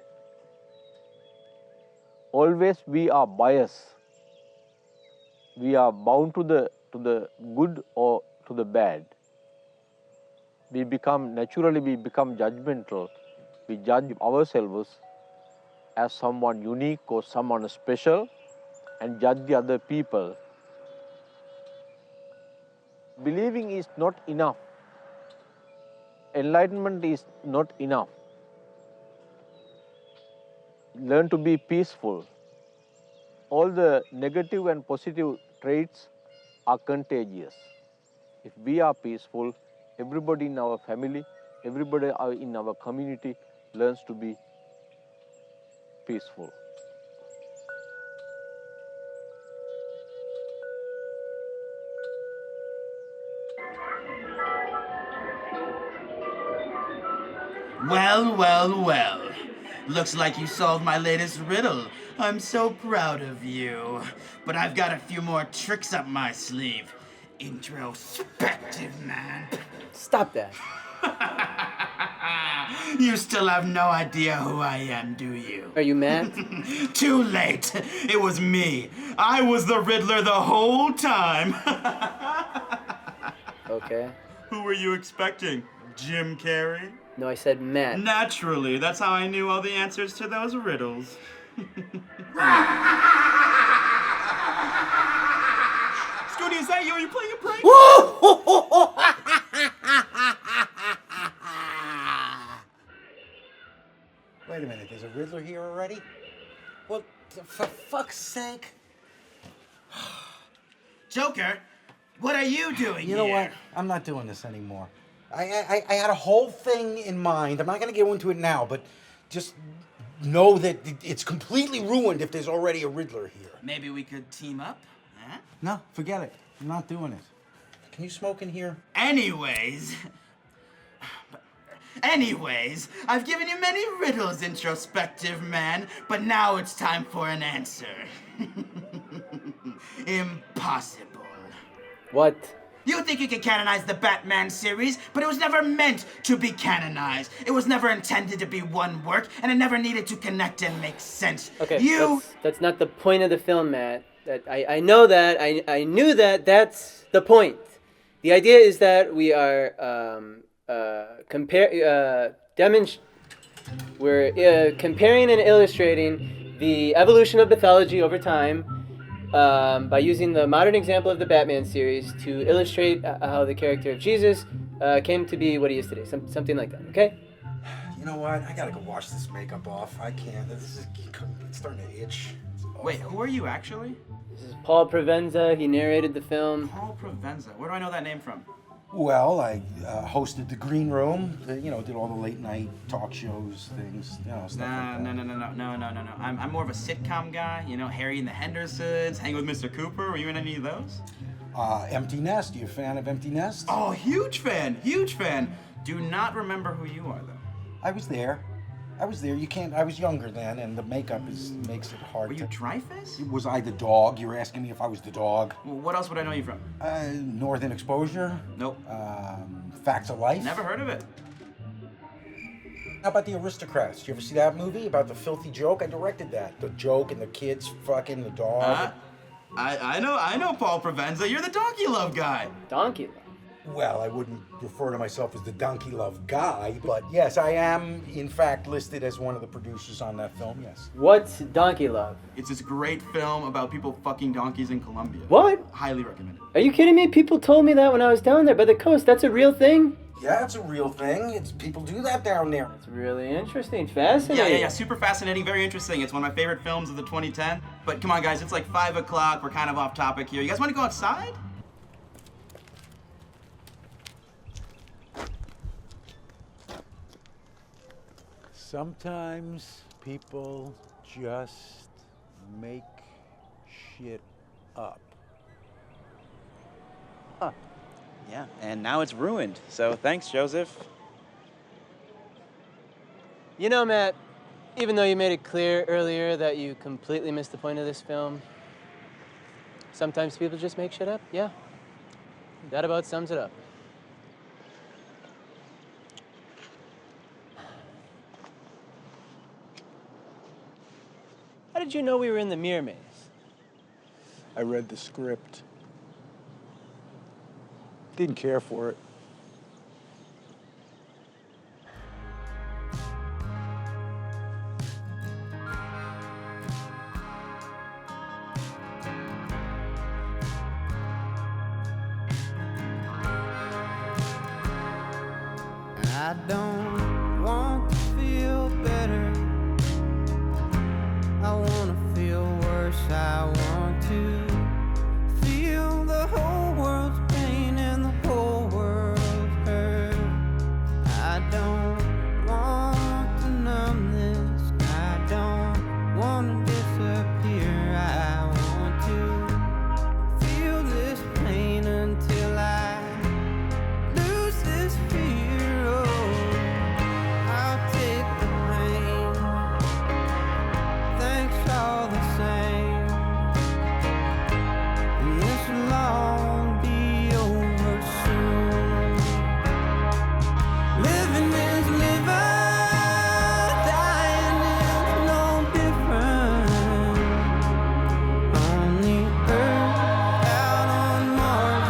Always we are biased. We are bound to the good or to the bad. We become judgmental. We judge ourselves as someone unique or someone special, and judge the other people. Believing is not enough. Enlightenment is not enough. Learn to be peaceful. All the negative and positive traits are contagious. If we are peaceful, everybody in our family, everybody in our community learns to be peaceful. Well, well, well. Looks like you solved my latest riddle. I'm so proud of you. But I've got a few more tricks up my sleeve. Introspective, man. Stop that. You still have no idea who I am, do you? Are you mad? Too late. It was me. I was the Riddler the whole time. Okay. Who were you expecting? Jim Carrey? No, I said Matt. Naturally. That's how I knew all the answers to those riddles. Scooty, is that you? Are you playing a prank? Wait a minute, there's a Riddler here already? Well, for fuck's sake. Joker, what are you doing You know here? what? I'm not doing this anymore. I had a whole thing in mind. I'm not going to go into it now, but just know that it's completely ruined if there's already a Riddler here. Maybe we could team up? Huh? No, forget it. I'm not doing it. Can you smoke in here? Anyways, I've given you many riddles, introspective man, but now it's time for an answer. Impossible. What? You think you can canonize the Batman series, but it was never meant to be canonized. It was never intended to be one work, and it never needed to connect and make sense. Okay, You... that's not the point of the film, Matt. I know that. I knew that. That's the point. The idea is that we are we're comparing and illustrating the evolution of mythology over time by using the modern example of the Batman series to illustrate how the character of Jesus came to be what he is today. Something like that, okay? You know what? I gotta go wash this makeup off. I can't. This is it's starting to itch. Wait, who are you actually? This is Paul Provenza. He narrated the film. Paul Provenza. Where do I know that name from? Well, I hosted the Green Room. Did all the late night talk shows, things. Stuff like that. No. I'm more of a sitcom guy. Harry and the Hendersons, Hang with Mr. Cooper. Were you in any of those? Empty Nest. You a fan of Empty Nest? Oh, huge fan. Do not remember who you are though. I was there. You can't. I was younger then, and the makeup makes it hard. Were you Dreyfus? Was I the dog? You were asking me if I was the dog. Well, what else would I know you from? Northern Exposure. Nope. Facts of Life. Never heard of it. How about The Aristocrats? Did you ever see that movie about the filthy joke? I directed that. The joke and the kids fucking the dog. I know Paul Provenza. You're the Donkey Love guy. Donkey Love? Well, I wouldn't refer to myself as the Donkey Love guy, but yes, I am, in fact, listed as one of the producers on that film, yes. What's Donkey Love? It's this great film about people fucking donkeys in Colombia. What? Highly recommended. Are you kidding me? People told me that when I was down there by the coast. That's a real thing? Yeah, it's a real thing. People do that down there. It's really interesting. Fascinating. Yeah. Super fascinating. Very interesting. It's one of my favorite films of the 2010. But come on, guys. It's like 5 o'clock. We're kind of off topic here. You guys want to go outside? Sometimes people just make shit up. Yeah, and now it's ruined. So thanks, Joseph. You know, Matt, even though you made it clear earlier that you completely missed the point of this film, sometimes people just make shit up. Yeah. That about sums it up. How did you know we were in the mirror maze? I read the script. Didn't care for it. I don't want to feel better. I wanna feel worse. I want to feel the whole world's pain and the whole world's hurt. I don't want to numb this. I don't want to disappear. I want to feel this pain until I lose this fear. Oh, I'll take the pain. Thanks all the same. And this will all be over soon. Living is living, dying is no different. On the earth, out on Mars,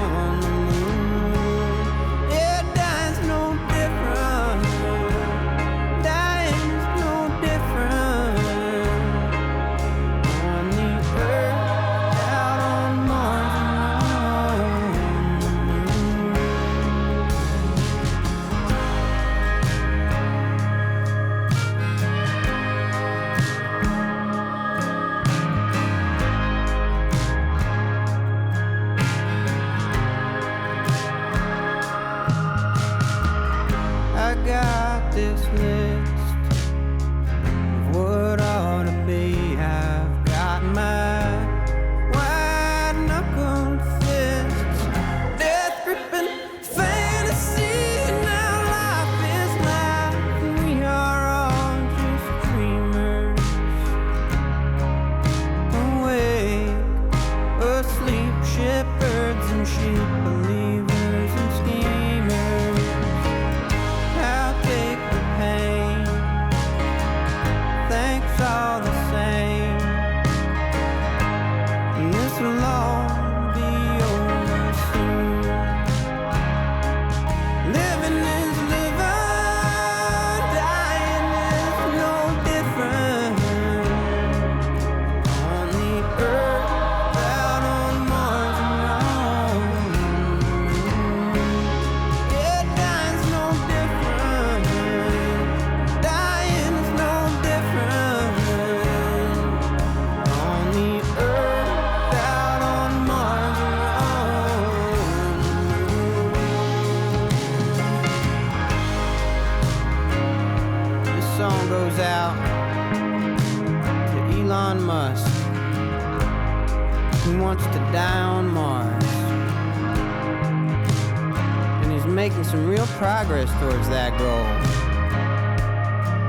on the moon. Yeah, dying's no different. Dying's no different. On the earth, out on Mars, on the moon. I got this list of what ought to be. I've got my white knuckled fists, death gripping fantasy. Now life is life, and we are all just dreamers. Awake, asleep, shepherds and sheep, believers and schemers. I'll take the pain. Thanks all the same. And this will all be over soon. Living is living, dying is no different. On the earth, out on Mars and on the moon. Yeah, dying's no different. Dying's no different. On the earth, out on Mars and on the moon. This song goes out to Elon Musk, who wants to die on Mars. And he's making some real progress towards that goal.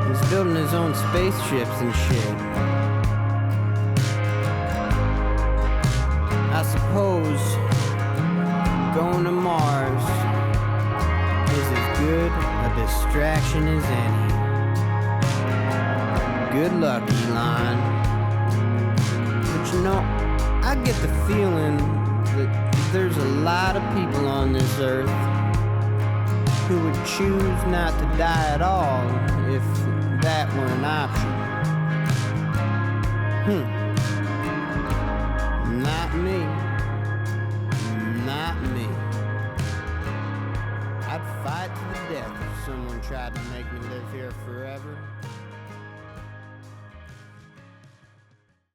He's building his own spaceships and shit. I suppose going to Mars is as good a distraction as any. Good luck, Elon. But you know, I get the feeling that there's a lot of people on this earth who would choose not to die at all if that were an option. Not me. Not me. I'd fight to the death if someone tried to make me live here forever.